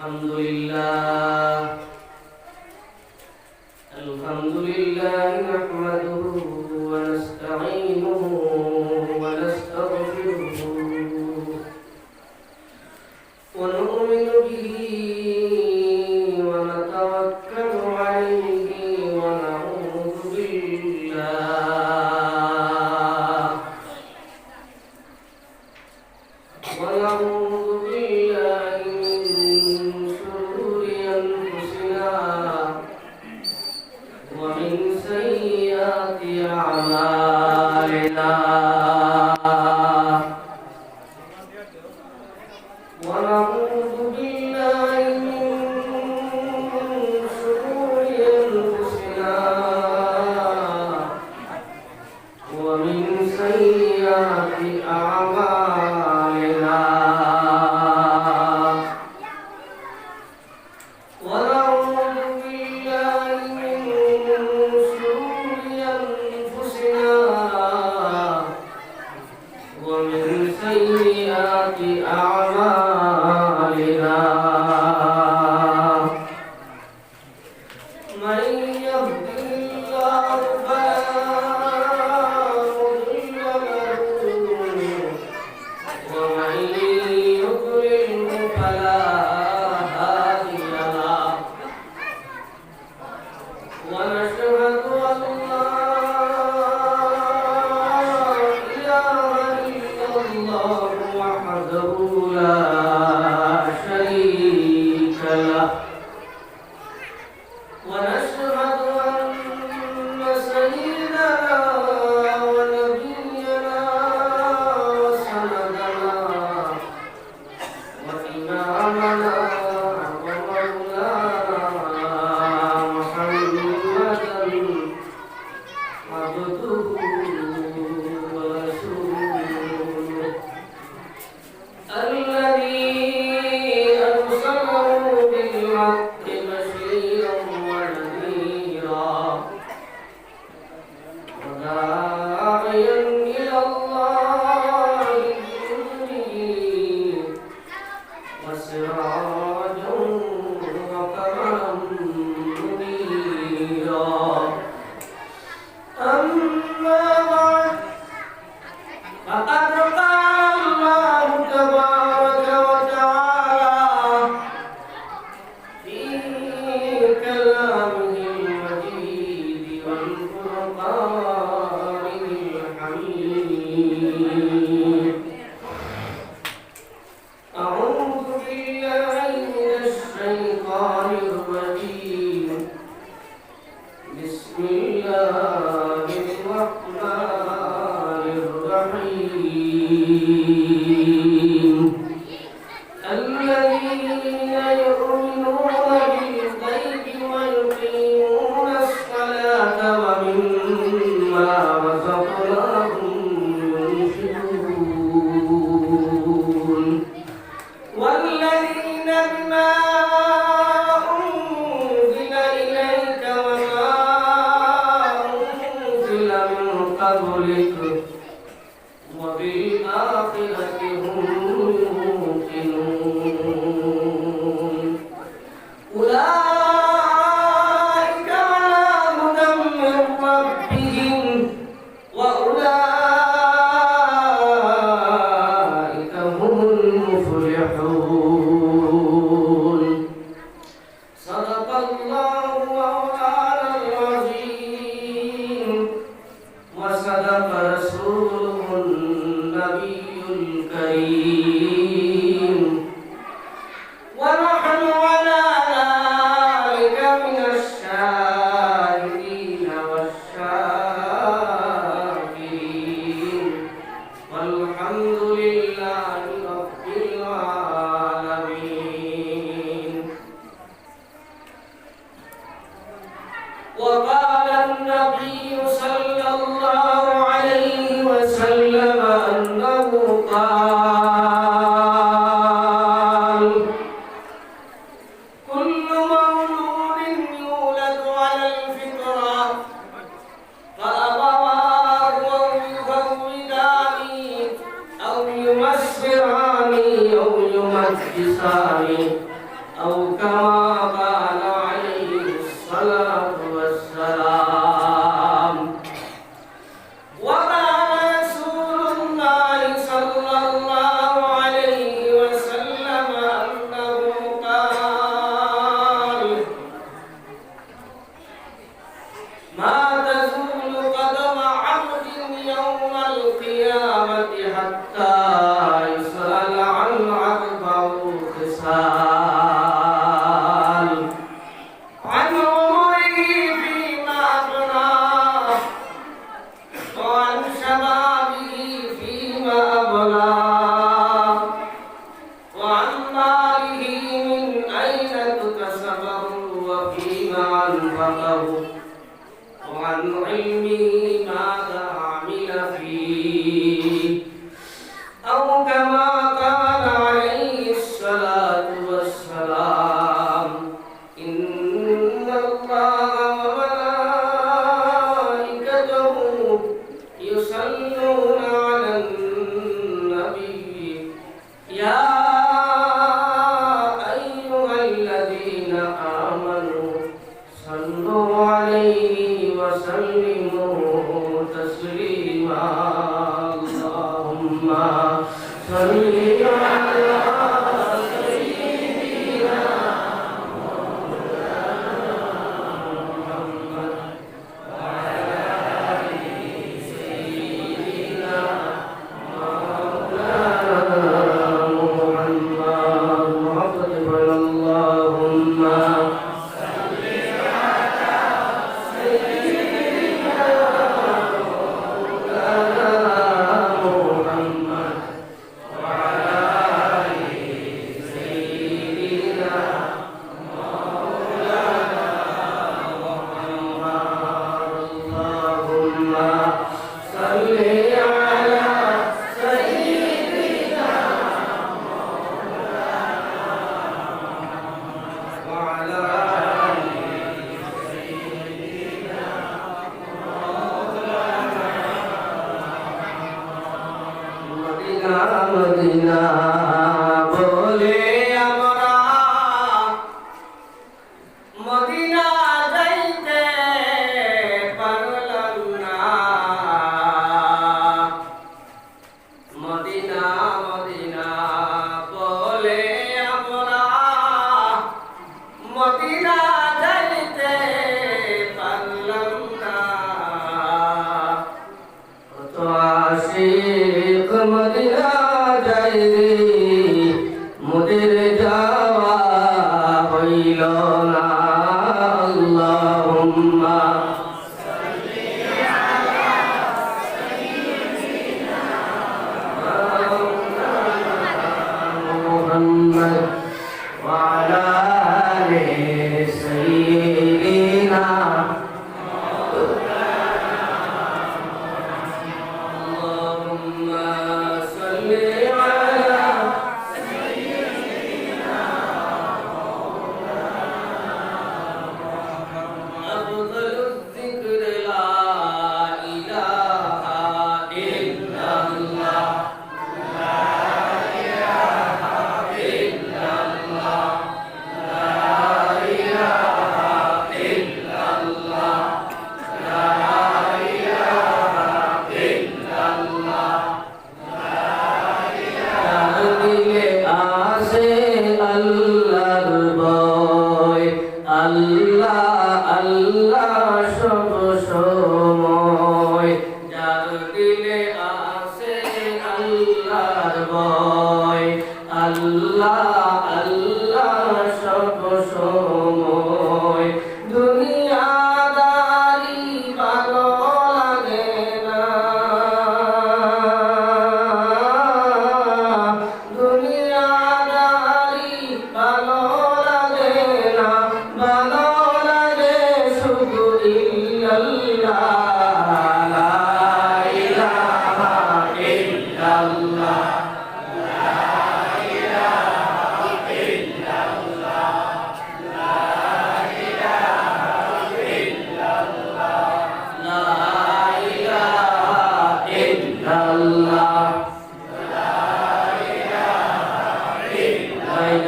الحمد لله نحمده ونستعينه ونستغفره ونؤمن به ونتوكل عليه ونعوذ بالله من شرور أنفسنا ومن سيئات أعمالنا ونعوذ بالله من شرور أنفسنا ومن سيئات أعمالنا ونعوذ بالله من شرور أنفسنا ومن سيئات أعمالنا من يهده الله فلا مضل له ومن يضلله فلا هادي له ونشهد أن لا إله إلا الله وحده لا شريك له ونشهد أن سيدنا ونبينا وسندنا وإمامنا ومولانا محمدا عبده ورسوله الذي أرسله بالحق بشيرا ونذيرا وداعيا إلى الله بإذنه وسراجا وقمرا منيرا أما بعد فقد قال الله تبارك وتعالى في كلامه المجيد والفرقان الحميد أعوذ بالله من الشيطان الرجيم بسم الله الرحمن الرحيم الذين يؤمنون بالغيب ويقيمون الصلاة ومما رزقناهم ينفقون والذين بما أنزل إليك وما أنزل من قبلك وبالآخرة هم يوقنون أولئك على هدى من ربهم وأولئك هم المفلحون صدق الله مولانا العظيم وصدق رسوله النبي الكريم ونحن على ذلك من الشاهدين والشاكرين والحمد لله رب العالمين. وقال النبي صلى الله عليه وسلم أنه قال كل مولود يولد على الفطرة فأبواه أو يهودانه أو يمسرانه أو يمجسانه أو كما قال عليه الصلاة والسلام. وقال رسول الله صلى الله عليه وسلم أنه قال: ما تزول قدم عبد يوم القيامة حتى يسأل عن أربع خصال: عن عمره فيما أفناه، وعن شبابه فيما أبلاه، وعن ماله من أين اكتسبه وفيما أنفقه، وعن علمه ماذا عمل فيه، أو كما قال عليه الصلاة والسلام. إن الله وملائكته يصلون على النبي يا أيها الذين آمنوا صلوا عليه وسلموا تسليما. اللهم صل على سيدنا محمد وعلى آل سيدنا مولانا محمد وعطف اللهم Medina বলে আমরা Medina যাইতে পারলাম না। মদিনা মদিনা বলে আমরা মদিনা যাইতে পারলাম না। কত আশিক মদিনা যাই রে মোদের যাওয়া হইল না। আল্লাহুম্মা সাল্লি আলা সাইয়্যিদিনা মুহাম্মদ ওয়া আলা আলি সাইয়্যিদিনা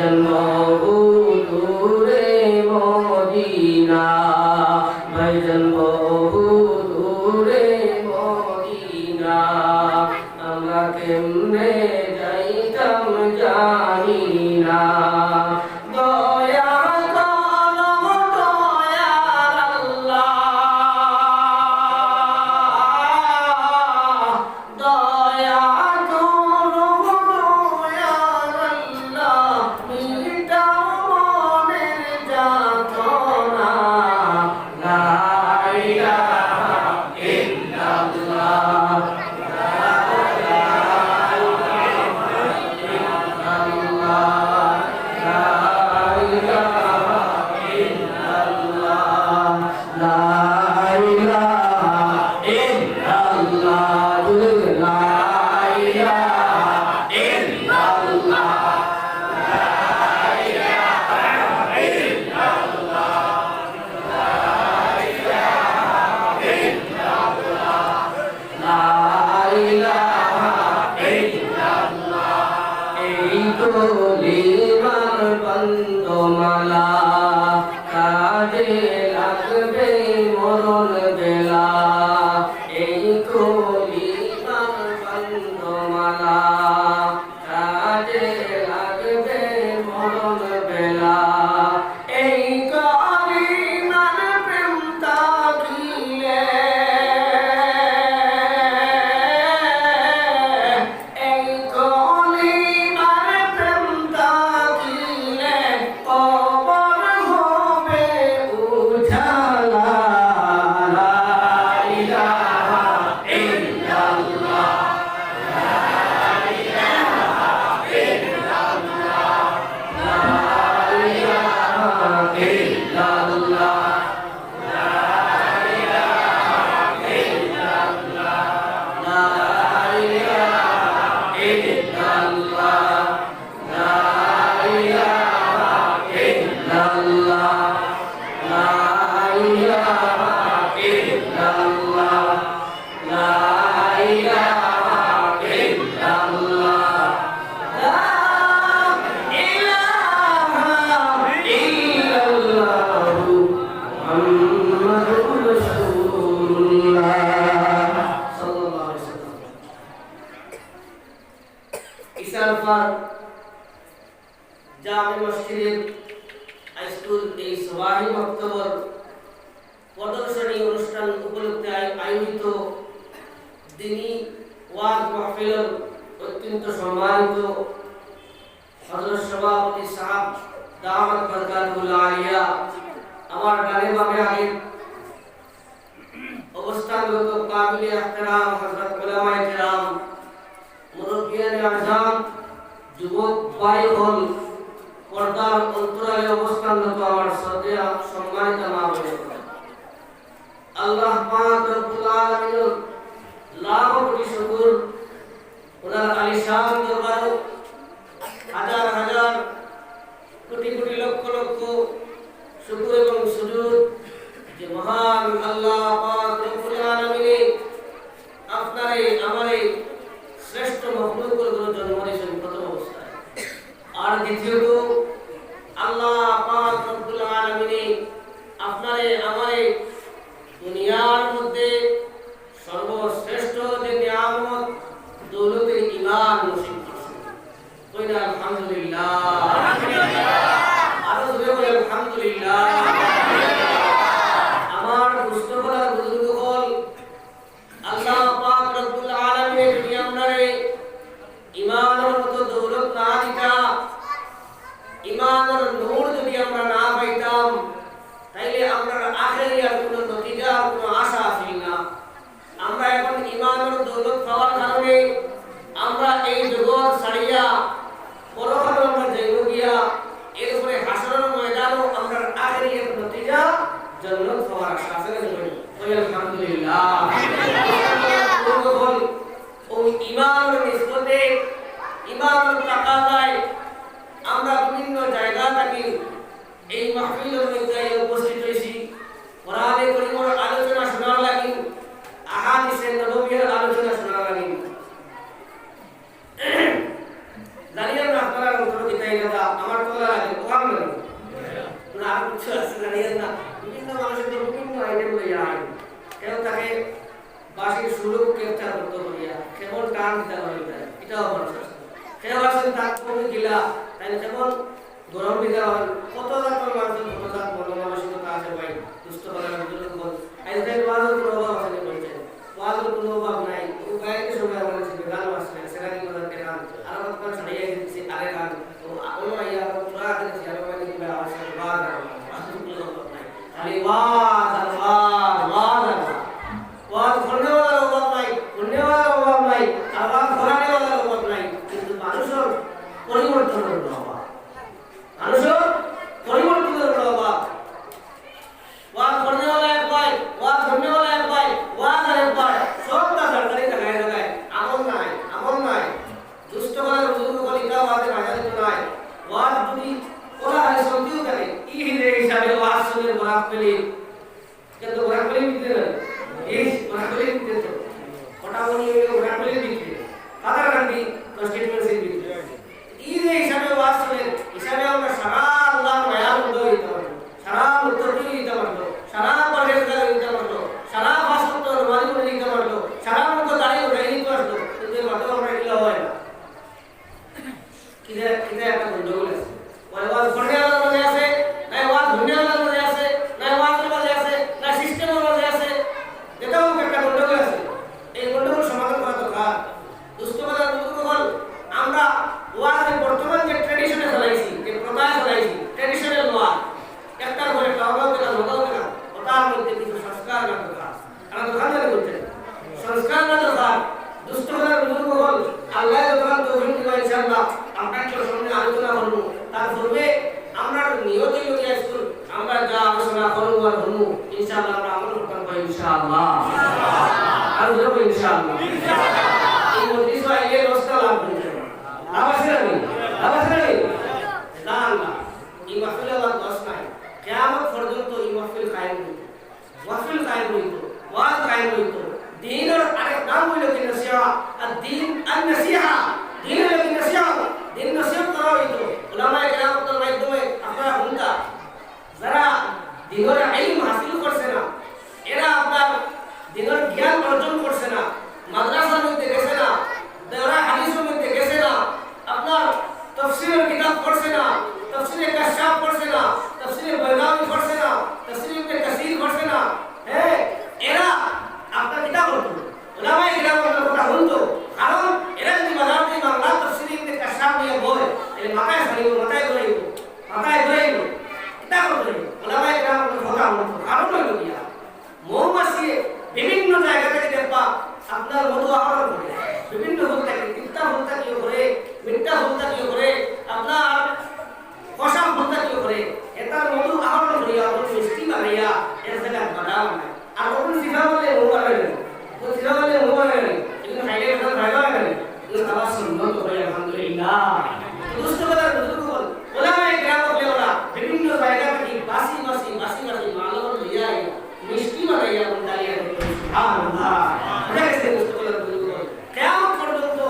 الموعود কেমনে যাইতাম জানি না দয়া বন্দমালা কাজে লাগবে মরণ বেলা এই কলিমার বন্দমালা কাজে লাগবে মরণ বেলা এই কলিমার প্রেম তাকিলে এই কলিমার প্রেম তাকিলে কবর হবে উজালা লা ইলাহা ইল্লাল্লাহ জামে মসজিদের হাইস্কুল এই সবাহি বক্তব্য প্রদর্শনী অনুষ্ঠান উপলক্ষে আয়োজিত দিনী ওয়াজ মাহফিলের অত্যন্ত সম্মানিত হযরত সভাপতি সাহেব দামাত বরকাতুল আলিয়া আমার ডানে বামে আগে অবস্থানগত কাবিলে ইহতিরাম হযরত উলামায়ে কেরাম মুরব্বিয়ানে আযম যুবক ভাই হল পর্দার অন্তরালে অবস্থানরত আমার শ্রদ্ধেয় সম্মানিত মা বোনেরা আল্লাহ পাক রব্বুল আলামিনের লাখ কোটি শুকর ওনার আলিশান দরবারে হাজার হাজার কোটি কোটি লক্ষ লক্ষ শুকর এবং সুজুদ যে মহান আল্লাহ পাক রব্বুল আলামিন আপনারে আমারে শ্রেষ্ঠ মখলুকের উপর জন্ম দিয়েছেন প্রথম অবস্থায় আর দ্বিতীয়ত আল্লাহ পাক রব্বুল আলামিন আপনারে আমারে দুনিয়ার মধ্যে সর্বশ্রেষ্ঠ যে নিয়ামত দৌলতে ঈমান নসিব করেছেন কইনা আলহামদুলিল্লাহ আরো জোরে বলেন আলহামদুলিল্লাহ আমার মুস্তফার বুজুর্গ হল আল্লাহ পাক রব্বুল আলামিন দুনিয়া আমরারে ঈমানের মতো দৌলত না দিতা ঈমানের নূর যদি আমরা না পাইতাম তাইলে আমরা আখিরাতের কোনো নতিজা কোনো আশা ছিল না আমরা এখন ঈমানের দৌলত পাওয়ার কারণে আমরা এই জগৎ ছাড়িয়া পরকালে আমরা যাইব গিয়া এরপরে হাসরের ময়দানও আমরা আখিরাতের নতিজা জান্নাত পাওয়ার আশা আছে আলহামদুলিল্লাহ ওই ঈমানের নিসবতে ঈমানের তাকাদায় আমরা বিভিন্ন জায়গা থেকে এই মাহফিলের মধ্যে উপস্থিত হয়েছি কোরআনে কারীমের আলোচনা শোনার লাগি আহাদিসে নববীর আলোচনা শোনার লাগি জানিয়ে না আপনারা উত্তর দিতে না আমার তোলা লাগে কোরআন না আর কিছু আছে জানিয়ে না বিভিন্ন মানুষের বিভিন্ন আইটেম লইয়া আয় কেউ তাকে বাসির সুরও ক্যাপচার করতে পারিয়া কেমন টান দিতে পারি কেউ আছেন তার কবি গিলা তাই যেমন গরম বিকাল কত জাতের মানুষ কত জাত মনোমানসিকতা আছে ভাই দুষ্ট করার জন্য বল আইদের ওয়াজের কোনো অভাব আছে বলছেন ওয়াজের কোনো অভাব নাই ও গায়কে সময় আমার কাছে গান আসছে সেখানে কোনো গান আর আমার কাছে ছাড়িয়ে দিচ্ছে আরে গান ও আপন আইয়া পুরা দিচ্ছে আর মানে কি আওয়াজ ওয়াজ খালি ওয়াজ আর ওয়াজ ওয়াজ ওয়াজ করনেওয়ালার অভাব নাই শুননেওয়ালার অভাব নাই আর ওয়াজ করানেওয়ালার অভাব নাই কিন্তু মানুষের পরিবর্তনের অভাব মানুষের পরিবর্তনের অভাব ওয়াজ করনেওয়ালা এক ভাই ওয়াজ শুননেওয়ালা এক ভাই ওয়াজ আর এক ভাই সবটা সরকারি জায়গায় জায়গায় আমল নাই দুষ্ট করার বুজুর্গ কলিকা ওয়াজের আজাদ নাই ওয়াজ যদি ওরা হয় সন্ধিও করে কি হিসাবে ওয়াজ শুনে বরাক পেলে কিন্তু বরাক পেলে দিতে না এই বরাক পেলে দিতে তো ওটা বলি বরাক পেলে দিতে কাদার গান্ধী কনস্টিটিউয়েন্সি দিতে এই হিসাবে ওয়াজ শুনে হিসাবে আমরা সারা আল্লাহ মায়ার মধ্যে হইতে পারবো সারা মুত্তাকি হইতে পারবো সারা পরহেজগার হইতে পারবো সারা ফাসক্ত নমাজি হইতে পারবো সারা মতো দাঁড়িয়ে উঠাই দিতে পারবো কিন্তু এর মাধ্যমে আমরা এগুলো হয় না কিনা একটা গন্ডগোল আছে ওয়াজ করনেওয়ালার মধ্যে আছে না ওয়াজ শুননেওয়ালার মধ্যে আছে না ওয়াজের মধ্যে আছে না সিস্টেমের মধ্যে আছে এটাও একটা গন্ডগোল আছে এই গন্ডগোল সমাধান করা দরকার দুষ্টবাজার দুর্গোল আমরা ওয়াজের বর্তমান যে ট্র্যাডিশনে চালাইছি যে প্রথায় চালাইছি ট্র্যাডিশনাল ওয়াজ একটার পরে একটা অভাব না মজাও না ওটার মধ্যে কিছু সংস্কার না দরকার আমরা দোকান জানি বলছেন সংস্কার না দরকার দুষ্টবাজার দুর্গোল আল্লাহ দোকান তৌফিক দিবা ইনশাআল্লাহ আমরা একটু সামনে আলোচনা করব তার পূর্বে আমরা নিয়ত হইয়া স্কুল আমরা যা আলোচনা করব আর হবো ইনশাআল্লাহ আমরা আমল করতে পারব ইনশাআল্লাহ আর হবো ইনশাআল্লাহ এই মজলিস আইলে রস্তা লাভ করতে আবাসে না না এই মাহফিল আল্লাহ দোষ নাই কিয়ামত পর্যন্ত এই মাহফিল কায়েম হইতো ওয়াজ কায়েম হইতো দ্বীনের আরেক নাম হইলো কি নসিহা আর দ্বীন আন-নসিহা দ্বীন হলো কি নসিহা দ্বীন নসিহত করা হইতো উলামায়ে কেরামের মাধ্যমে আপনারা হুনতা যারা দ্বীনের ইলম হাসিল করছে না এরা আপনার দ্বীনের জ্ঞান অর্জন করছে না মাদ্রাসার মধ্যে গেছে না দেওরা হাদিসের মধ্যে গেছে না আপনার তাফসীরের কিতাব পড়ছে না তাফসীরে কাশাফ পড়ছে না তাফসীরে বাইদাউই পড়ছে না তাফসীরে ইবনে কাসির পড়ছে না হ্যাঁ এরা আপনার কিতাব পড়তো উলামায়ে কেরামের কথা হুনতো কারণ এরা যদি বাজার থেকে বাংলা তাফসীরে ইবনে কাশাফ নিয়ে বলে এই মাথায় ধরিব কিতাব পড়তো উলামায়ে কেরামের কথা হুনতো কারণ হলো কি মৌমাছি বিভিন্ন জায়গা থেকে দেখবা আপনার মধু আহরণ করে বিভিন্ন ফুল থাকে তিক্তা ফুল থাকে করে মিঠা ফুল থাকে করে আপনার কষা ফুল থাকে করে এটার মধু আহরণ করিয়া আপনি মিষ্টি বানাইয়া এর জায়গা বানাও না আর আপনি সিধা বলে মৌ বানাই না তো সিধা বলে মৌ বানাই না কিন্তু খাইলে এটা ভালো হয় না এটা খাবার সুন্দর তো হয় আলহামদুলিল্লাহ দুষ্ট কথা বুঝুন ওলামায়ে কেরাম ওরা বিভিন্ন জায়গা থেকে বাসি মালন লিয়া মিষ্টি বানাইয়া বন্দালিয়া সুবহানাল্লাহ দেখেন মুস্তফার বুজুর্গ কিয়ামত পর্যন্ত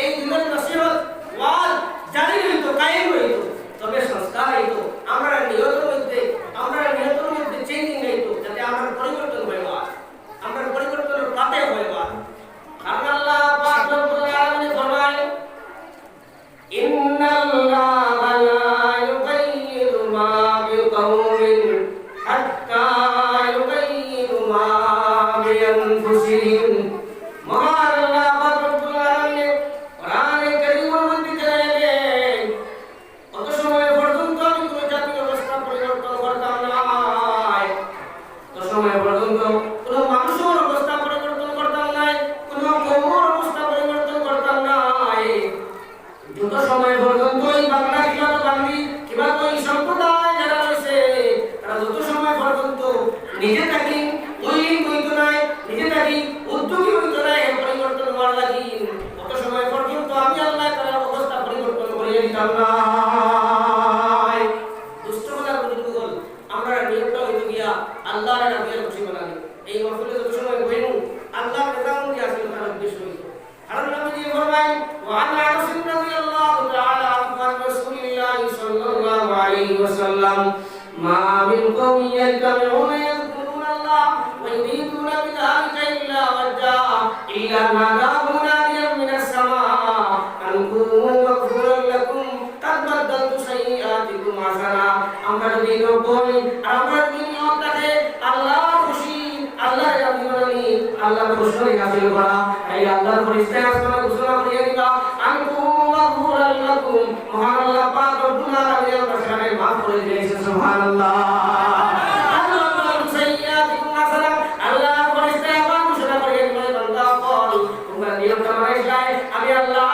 এই দিনের নসিহত ওয়াজ জারি হইতো কায়েম হইতো তবে সংস্কার হইতো আমরা নিয়তের মধ্যে চেঞ্জিং হইতো যাতে আমরা পরিবর্তন হইবা আমরা পরিবর্তনের পথে হইবা কারণ আল্লাহ পাক রব্বুল আলামিন ফরমায় ইন্নাল্লাহা লা ইউগাইয়িরু মা বিকাওমিন হাত্তা বিআনফুসিহিম মহান আল্লাহ পাক রব্বুল আলামিন কোরআনে কারীমের মধ্যে জানালেন কত সময় পর্যন্ত আমি কোন জাতির অবস্থা পরিবর্তন করতাম না কত সময় পর্যন্ত কোন মানুষের অবস্থা পরিবর্তন করতাম না কোন কওমের অবস্থা পরিবর্তন করতাম না যত সময় পর্যন্ত এই বাংলা কিংবা ওই সম্প্রদায় যারা রয়েছে তারা যত সময় পর্যন্ত নিজে থাকি নিজে থাকি উদ্যোগী হইতো না পরিবর্তন হওয়ার লাগি কত সময় পর্যন্ত আমি আল্লাহ তাআলার অবস্থা পরিবর্তন করিয়ে দিতাম না দুষ্টমনার বুজুর্গ আমরা নিয়মটা হইতো গিয়া আল্লাহর নবীর খুশি বানানি এই মাহফিলে যত সময় বইনু আল্লাহর রেজামন্দি আসলে তার উদ্দেশ্য হইতো আর নবী ফরমায় ওয়া আন আনাস রাদিয়াল্লাহু তাআলা আন রাসূলিল্লাহ সাল্লাল্লাহু আলাইহি ওয়াসাল্লাম মা মিন কওমিন ইয়াজতামিউনা ويريدون بذلك إلا وجهه إلا ناداه مناديا من السماء أن قوموا যদি 90 আর আমরা যদি নিয়ত থাকে আল্লাহ খুশি আল্লাহ রাজি হলি আল্লাহ খুশি হাসিল করা এই আল্লাহর ফেরেশতা আসমানে ঘোষণা করিয়া দিবা আনকুম মাগফুরান লাকুম মহান আল্লাহ পাক রব্বুল আলামিনের কাছে মাফ করে দিয়েছে সুবহানাল্লাহ আমি আল্লাহ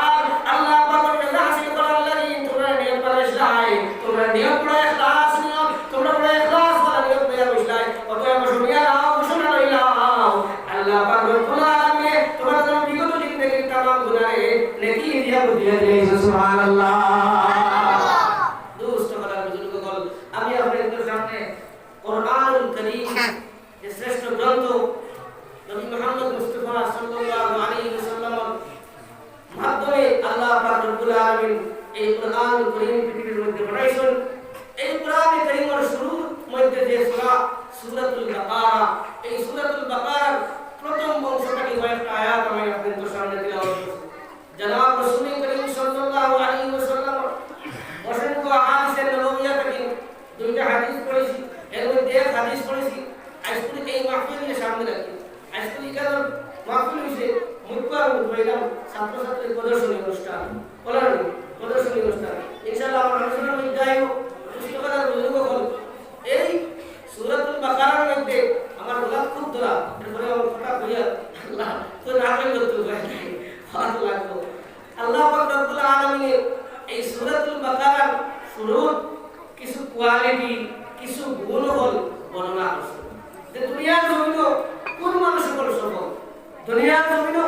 আল্লাহ পাকের কাছে হাসিল করার লাগি তোমরা নিয়ত করে ইসলাই তোমরা নিয়ত করে ইখলাস নিয়ত তোমরা করে ইখলাস করে নিয়ত করে ইসলাই অতএব শুনিয়া নাও ঘোষণা লইলাও আল্লাহ পাক রব্বুল আলামিন তোমার জন্য বিগত জিন্দেগীর तमाम গুনাহে নেকি দিয়া বুঝিয়ে দিয়েছে সুবহানাল্লাহ দুষ্ট করার বুজুর্গগণ আমি আপনাদের সামনে কোরআনুল কারীম যে শ্রেষ্ঠ গ্রন্থ নবী মুহাম্মদ মুস্তাফা সাল্লাল্লাহু আলাইহি ওয়াসাল্লাম মাধ্যমে আল্লাহ পাক রব্বুল আলামিন এই কোরআনুল কারীম পৃথিবীর মধ্যে পাঠাইছেন এই কোরআনুল কারীমের শুরুর মধ্যে যে সূরাতুল বাকারা এই সূরাতুল বাকারার প্রথম অংশটাকে কয়েকটা আয়াত আমি আপনাদের সামনে তেলাওয়াত করছি জনাব রাসূল করিম সাল্লাল্লাহু আলাইহি ওয়াসাল্লাম অসংখ্য হাদিসে নববিয়া থেকে দুইটা হাদিস পড়েছি এর মধ্যে এক হাদিস পড়েছি আজকে এই মাহফিলের সামনে রাখি আজকে এখানে মাহফিল হইছে মুকবার হইলাম ছাত্রছাত্রীর প্রদর্শনী অনুষ্ঠান বলেন প্রদর্শনী অনুষ্ঠান ইনশাআল্লাহ আমরা আলোচনার মধ্যে আইব পুস্তকার বুজুর্গ হল এই সূরাতুল বাকারার মধ্যে আমার গোলাপ খুব ধরা এরপরে আমার ফটা হইয়া আল্লাহ তো রাখেন করতে পারে ভালো লাগলো আল্লাহ পাক রব্বুল আলামিন এই সূরাতুল বাকারার শুরুর কিছু কোয়ালিটি কিছু গুণ হল বর্ণনা করছে যে দুনিয়ার জমিনে কোন মানুষ হল সফল দুনিয়ার জমিনে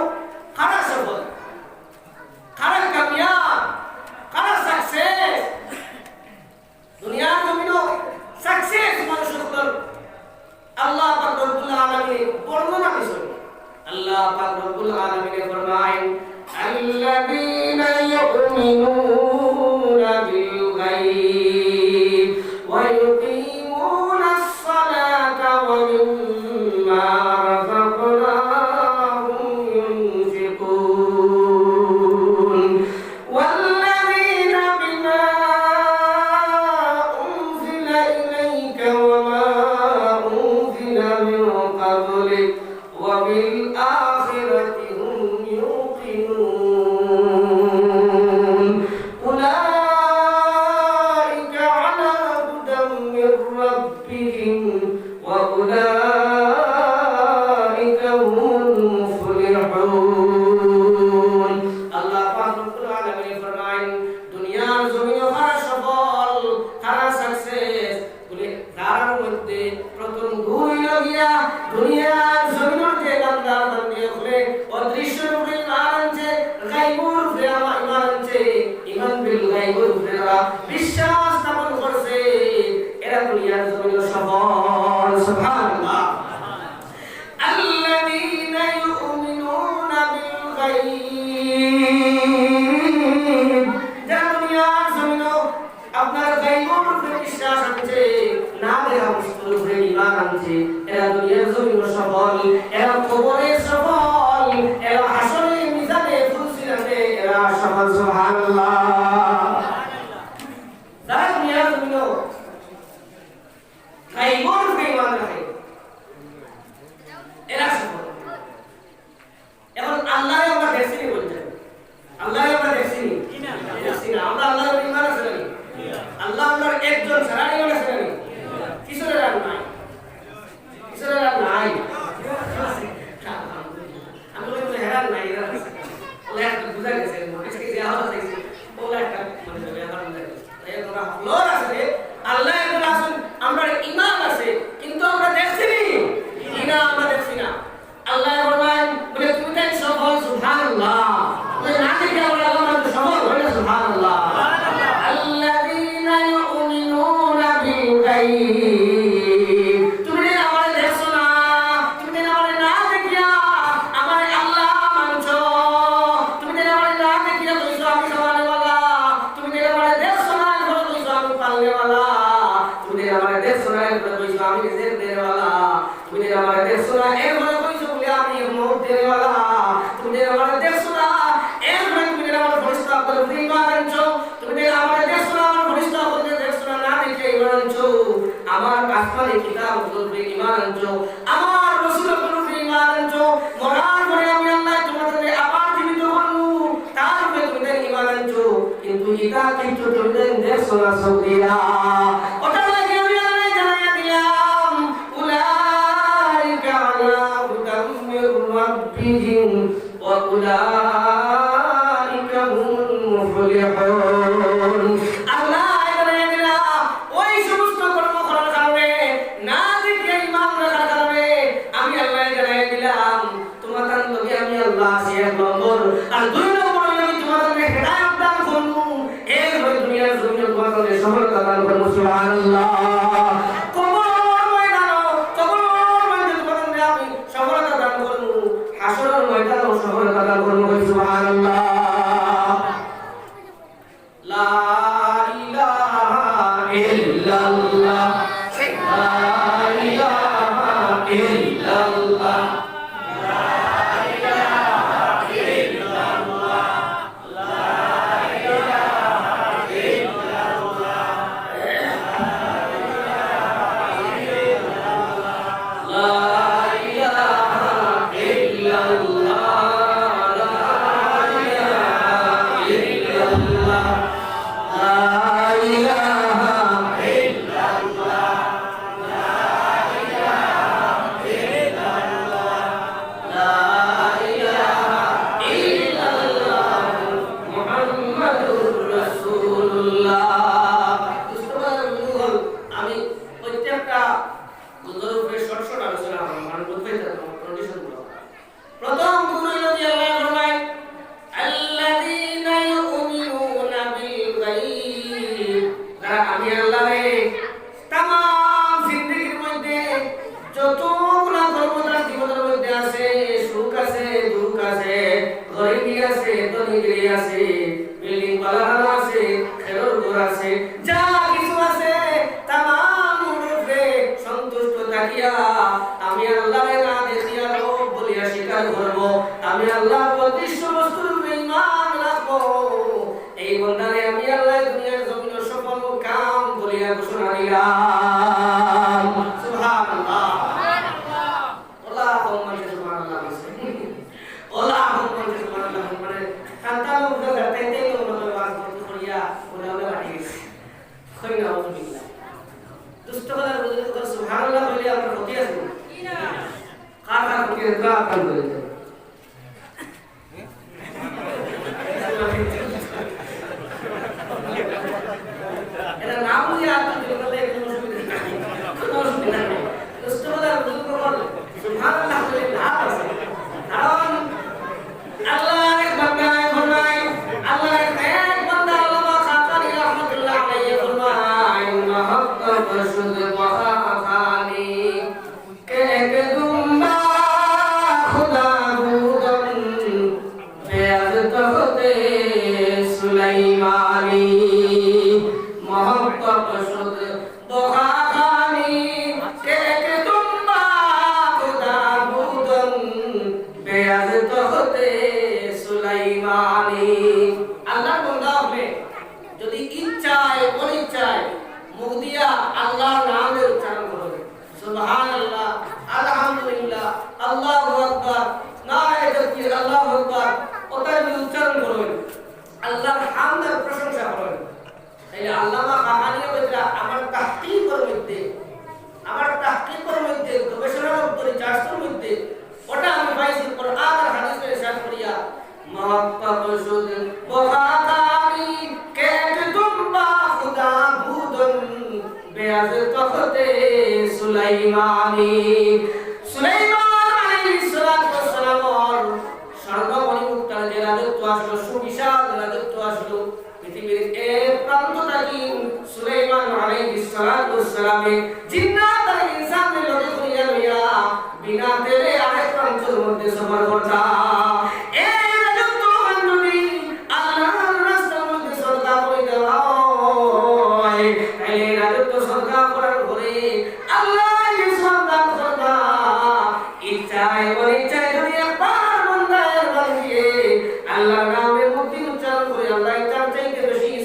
কারা সফল কারা কামিয়াব কারা সাকসেস দুনিয়ার জমিনে সাকসেস মানুষ হল আল্লাহ পাক রব্বুল আলামিন বর্ণনা করেছেন আল্লাহ পাক রব্বুল আলামিন ফরমায় আল্লাযীনা ইউমিনুনা বিল গায়ব ওয়া ইউকিমুনাস সালাতা ওয়া মিম্মা রাযাকনাহুম ইউনফিকুন ওয়াল্লাযীনা বিমা উনজিলা ইলাইকা ওয়া মা উনজিলা মিন ক্বাবলিক ওয়া বিল আখিরাতি হুম ইউকিনুন উলাইকা আলা হুদাম মির রাব্বিহিম ওয়া উলাইকা হুমুল মুফলিহুন আল্লাহ পাক রব্বুল আলামিন ফরমায় দুনিয়ার জমিনে কারা সফল কারা সাকসেস বলে তার মধ্যে প্রথম দুই লগিয়া দুনিয়ার জমিনের যে বান্দা বান্দি হলে অদৃশ্য রূপে ইমান আনছে গায়বুর উপরে ইমান আনছে ইমান বিল গায়বুর উপরে বিশ্বাস স্থাপন করছে এরা দুনিয়ার জমিনে সফল সুবহানাল্লাহ আল্লাযীনা ইউমিনুনা বিল গায়ব যারা দুনিয়ার জমিনে আপনার গায়বুর উপরে বিশ্বাস আনছে না দেখা বস্তুর উপরে ইমান আনছে এরা দুনিয়ার জমিনে সফল এরা কবরে সফল এরা হাসরে মিজানে ফুলসিরাতে এরা সফল সুবহানাল্লাহ যারা দুনিয়ার জমিনে গায়বুর উপরে ইমান রাখে এরা সফল এখন আল্লাহ আমরা দেখছি বলছেন আল্লাহ আমরা দেখছি না আমরা আল্লাহর ইমান আছে না আল্লাহ আল্লাহর একজন ছাড়া ইমান আছে না কিসের আর নাই কিসের আর নাই আমি বলি হেরান নাই এরা ওলা একটা বুঝা গেছে মানুষকে দেওয়া হয়েছে ও কিতাবের উপরে ঈমান আনছো আমার রাসূলের উপরে ঈমান আনছো মরার পরে আমি আল্লাহ তোমাদের আবার জীবিত করব তার উপরে তুমি ঈমান আনছো কিন্তু এটা কিন্তু তুমি দেখছো না সৌদিরা ওটা লাগে আমি আল্লাহ জানাইয়া দিলাম উলাইকা আলা হুদাম মির রাব্বিহিম ওয়া উলাইকা হুমুল মুফলিহুন আল্লাহ জানাইয়া দিলাম ওই সমস্ত কর্ম করার কারণে না দেখে ঈমান রাখার কারণে আমি আল্লাহ জানাইয়া দিলাম তোমাদের লগে আমি আল্লাহ আছি এক নম্বর আর দুই নম্বর আমি তোমাদের হেদায়েত দান করব এই দুনিয়ার জমিনে তোমাদের সফলতা দান করব সুবহানাল্লাহ কবর ময়দানে তোমাদের আমি সফলতা দান করব হাসরের ময়দানেও সফলতা দান করব সুবহানাল্লাহ লা ইলাহা ইল্লাল্লাহ লা ইলাহা ইল্লাল্লাহ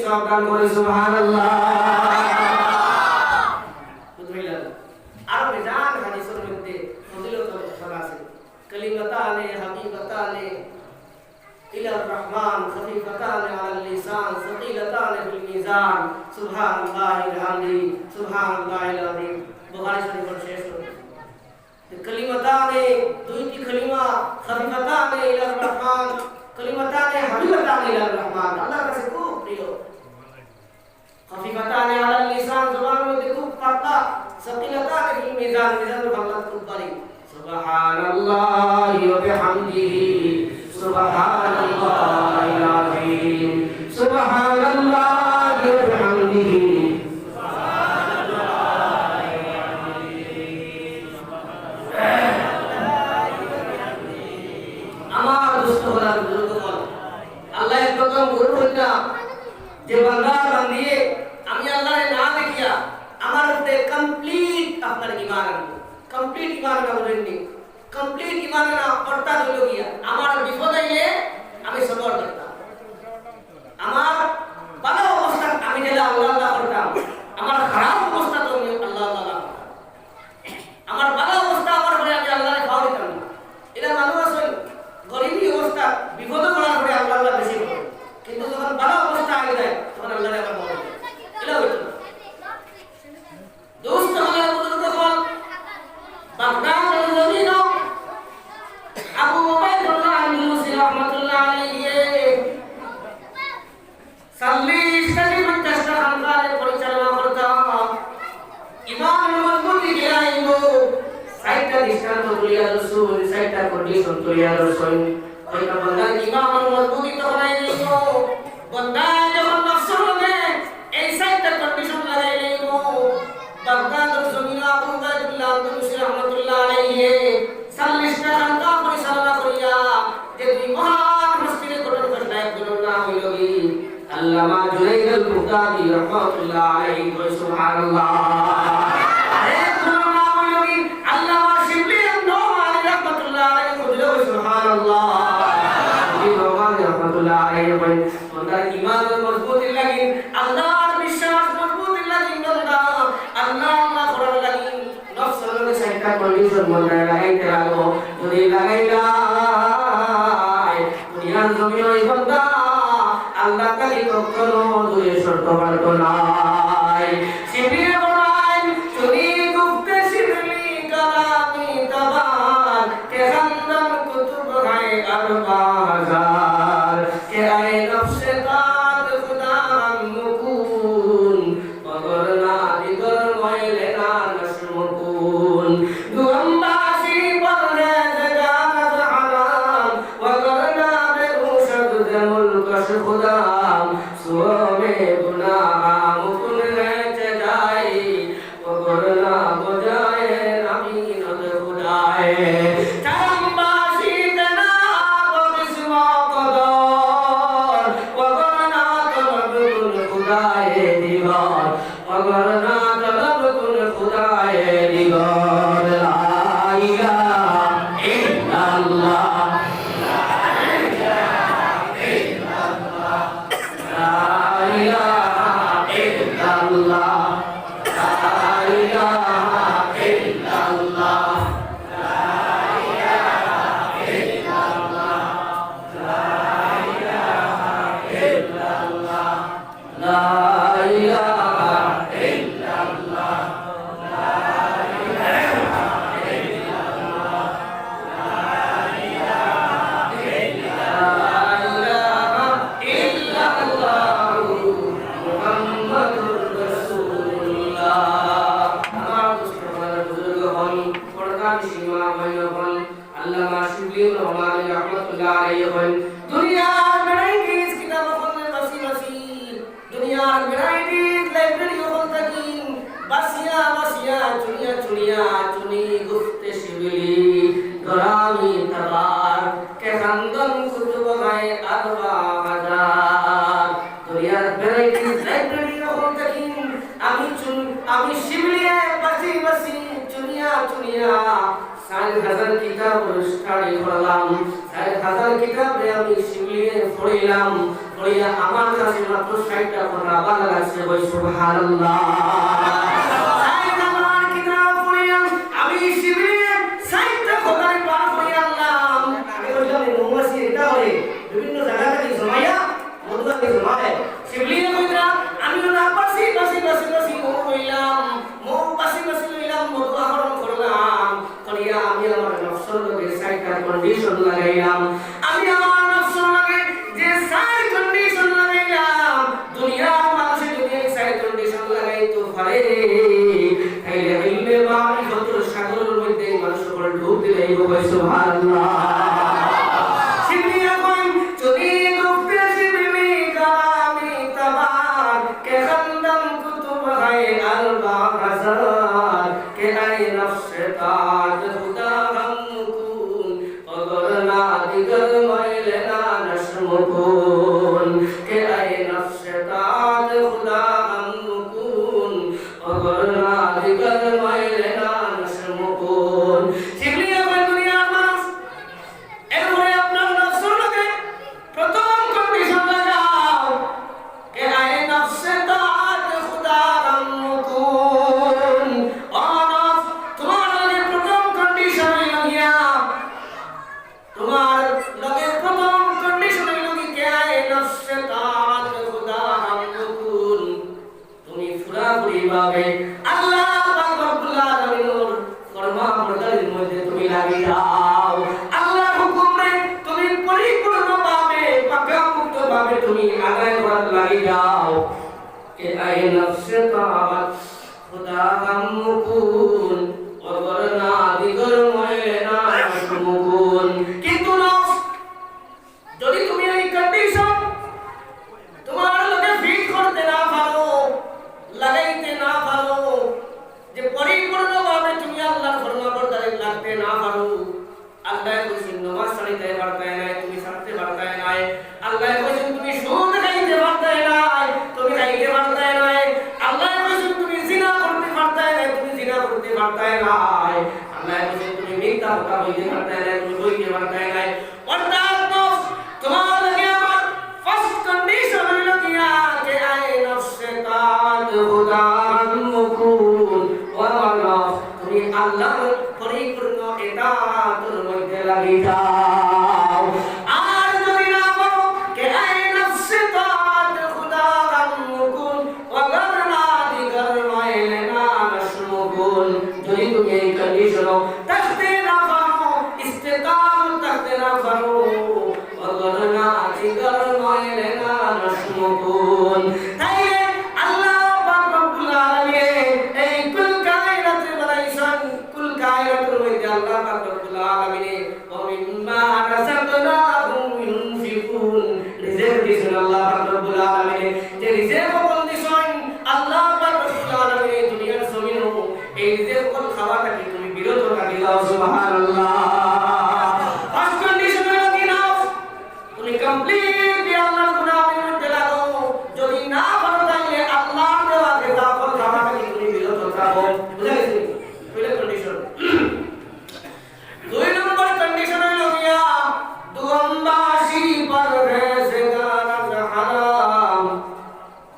সাবধান করে সুবহানাল্লাহ। إلى الرحمن خفيفتان على اللسان ثقيلتان في الميزان سبحان الله الحمد سبحان الله العظيم बुखारी शरीफ और शेष कलिमताने दुईटी कलिमा खफीफताने इला रहमान कलिमताने हबीबताने इला रहमान আল্লাহর কাছে খুব প্রিয় खफीफताने আলা লিসান জবানের মধ্যে খুব পাতলা সকিলাতানে ফিল মিজান মিজানুল বাংলা খুব ভারী সুবহানাল্লাহি ওয়া বিহামদিহি সুবহানাল্লাহিল আযীম সুবহানাল্লাহি ওয়া বিহামদিহি যে বান্দা বান্দিয়ে আমি আল্লাহর না দেখিয়া আমার উপরে কমপ্লিট আপনার ঈমান আনবো কমপ্লিট ঈমান আনবেন কমপ্লিট ঈমান না অর্থাৎ হলো গিয়া আমার বিপদ আইলে আমি সবর করতাম আমার ভালো অবস্থা আমি যেটা আল্লাহ করতাম আমার খারাপ অবস্থা তো আমি আল্লাহ করতাম আমার ভালো অবস্থা আমার পরে আমি আল্লাহরে খাওয়া দিতাম না এটা মানুষ আছে গরিবী অবস্থা বিপদ করার পরে আল্লাহ বেশি করে কিন্তু যখন ভালো অবস্থা আগে যায় তখন আল্লাহরে আবার মনে হয় এটা হইতো দোস্ত হলে বুজুর্গ হল বাগদাদ নবীনো আবু উবাইদুল্লাহ আল-মুসি রাহমাতুল্লাহ আলাইহি সাল্লিশ থেকে 50টা খানকার পরিচালনা করতাম ইমাম মজবুতি গিলাইবো সাইটটা দৃষ্টান্ত তুলিয়া রাসূল সাইটটা কন্ডিশন তুলিয়া রাসূল কয়টা বান্দা ইমাম মজবুতি তো বানাই দিও বান্দা যখন নফসের মধ্যে এই সাইটটা কন্ডিশন লাগাই দিও বাগদাদ জমিন আবু উবাইদুল্লাহ আল-মুসি রাহমাতুল্লাহ আলাইহি 40টা খানকা পরিচালনা করিয়া যে দুই মহান মুসলিম গঠন করতে একজন নাম হইল কি আল্লামা জুনাইদ আল-বুখারী রাহমাতুল্লাহ আলাইহি ওয়া সুবহানাল্লাহ আরেকজন নাম হইল কি আল্লামা শিবলি আল-নোমানী রাহমাতুল্লাহ আলাইহি ওয়া সুবহানাল্লাহ রাহমাতুল্লাহ আলাইহি ওয়া তার ঈমান মজবুত লাগি আল্লাহর বিশ্বাস মজবুত লাগি বান্দা আল্লাহ আল্লাহ করার লাগি নফসের মধ্যে সাইটটা কন্ডিশন মনে লাগাইতে লাগো যদি লাগাইলা দুনিয়ার জমিন ওই বান্দা আল্লাহ কালি কখনো দুই শর্ত পারত নাই শিবির বনাই চুরি গুপ্তে শিবলি কালামি তাবান কে খানদান কুতুব গায়ে আরবাজার কে আয়ে নফসে কাদ খুদা মুকুন মগরনা দিগর ময়লে না নশমুকুন দুম্বাসি পরে জাগাত হারাম ওয়াগরনা বেহুশদ জামুল কশ খুদাম সুমে গুনাহ মুকুন রেচে যাই ওগরনা বজায়ে নামি নদ খুদায়ে চাম্বাসি তেনা ববিস্ম কদর ওগরনা তলব কুন খুদায়ে দিগর ওগরনা তলব কুন খুদায়ে দিগর লা ইলাহা ইল্লাল্লাহ আমি শিবলিয়ে বাসি বাসি চুনিয়া চুনিয়া 6000 কিতাব স্টাডি করলাম 6000 কিতাবে আমি শিবলিয়ে পড়িলাম পড়িয়া আমার কাছে মাত্র 60টা কথা ভালো লাগছে বই সুবহানাল্লাহ 6000 কিতাব পড়িয়া আমি শিবলিয়ে 60টা কথা পার করিলাম আমি বললাম মুমাসি এটা হয় বিভিন্ন সুবহানাল্লাহ শিবলি এখন চলি গুফতে শিবলি কালামি তাবার কে খন্দম কুতুব হায় আলবা হাজার কে আই নফসে তাজ খুদা গম কুন অগর না দিগর মাইলে না নশমকুন কে আই নফসে তাজ খুদা গম কুন অগর না দিগর মাইলে না নশমকুন শিবলি এখন দুনিয়ার মানুষ এরপরে আপনার নফসের লগে প্রথম কন্ডিশন লাগাও কে আই নফসে তাজ খুদা গম কুন অনফ তোমার লগে প্রথম কন্ডিশন লাগিয়া তোমার লগে প্রথম কন্ডিশন লাগি কে আই নফসে তাজ খুদা গম কুন তুমি পুরাপুরি ভাবে আল্লাহ পাক রব্বুল আলামিনের ফরমাবরদারির মধ্যে তুমি লাগি যাও আল্লাহর হুকুমে তুমি পরিপূর্ণভাবে পাকাপোক্ত ভাবে তুমি আদায় করার লাগি যাও কে আই নফসে তাজ খুদা গম কুন ওগরনা দিগর ময়না মুকুন কিন্তু নফস যদি তুমি এই কন্ডিশন তোমার লগে ফিট করতে না পারো লাগাইতে না পারো যে পরিপূর্ণভাবে তুমি আল্লাহর ফরমাবরদারি লাগতে না পারো আল্লাহ কইছেন নামাজ ছাড়তে পারতে নাই তুমি ছাড়তে পারতে নাই আল্লাহ কইছেন তুমি সুদ খাইতে পারতে নাই তুমি খাইতে পারতে নাই আল্লাহ কইছেন তুমি জিনা করতে পারতে নাই তুমি জিনা করতে পারতে নাই আল্লাহ কইছেন তুমি মিথ্যা কথা বলতে পারতে নাই তুমি বলতে পারতে নাই অর্থাৎ নফস তোমার লাগে আমার ফার্স্ট কন্ডিশন হলো কিয়া যে আই নফসে তাজ খুদা মুকুন ওয়া নফস তুমি আল্লাহর পরিপূর্ণ ইতাআতের মধ্যে লাগি যাও আর যদি না পারো কে আই নফসে তাজ খুদা মুকুন ওয়া গরনা দিগর মাইলে না নশমুকুন যদি তুমি এই কন্ডিশন থাকতে না পারো ইস্তেকামত থাকতে না পারো ওয়া গরনা দিগর মাইলে না নশমুকুন তাইলে আল্লাহ পাক রব্বুল আলামিন এই কুল কায়নাতের বানাইছেন কুল কায়নাতের মধ্যে আল্লাহ পাক রব্বুল আলামিন ওয়া মিম্মা রাযাকনাহুম ইউনফিকুন রিজিক দিছেন আল্লাহ পাক রব্বুল আলামিন যে রিজিক বন্দিছেন আল্লাহ পাক রব্বুল আলামিন দুনিয়ার জমিনে এই রিজিক কোন খাওয়াটা কি তুমি বিরত রাখি দাও সুবহানাল্লাহ ফার্স্ট কন্ডিশন হলো কি না তুমি কমপ্লিটলি আল্লাহর গুনাহের মধ্যে লাগো যদি না পারো তাহলে আল্লাহর দেওয়া কিতাবল খাওয়াটা কি তুমি বিরত রাখো বুঝা গেছে পয়লা কন্ডিশন দুই নম্বর কন্ডিশন হলো মিয়া দুগম্বাসি পরহেজগার হারাম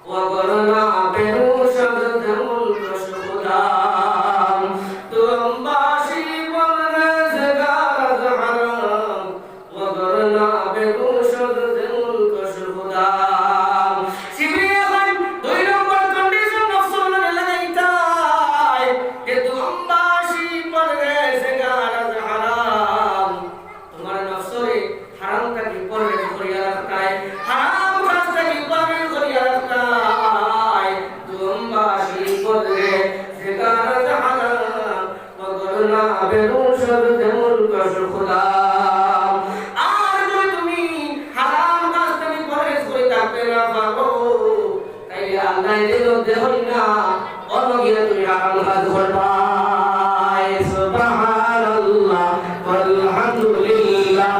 ওয়া গরনা বেহুশদ দেমুল কশখুদাম দুগম্বাসি পরহেজগার হারাম ওয়া গরনা বেহুশদ দেমুল কশখুদাম সিবিয়ান দুই নম্বর কন্ডিশন নফসুল লাগাইতাই যে দুগম্বাসি পরহেজগার হারাম তোমার নফসরে হারাম থেকে পরহেজ করিয়া রাখতাই হারাম কাজ থেকে পরহেজ করিয়া রাখতাই দুগম্বাসি পরহেজগার হারাম ওয়া গরনা বেহুশদ দেমুল কশখুদাম আর যদি তুমি হারাম কাজ থেকে পরহেজ করে থাকতে না পারো তাইলে আল্লাহ যেন দেহই না অনগিয়ে তুমি হারাম কাজ করবা সুবহানাল্লাহ ওয়ালহামদুলিল্লাহ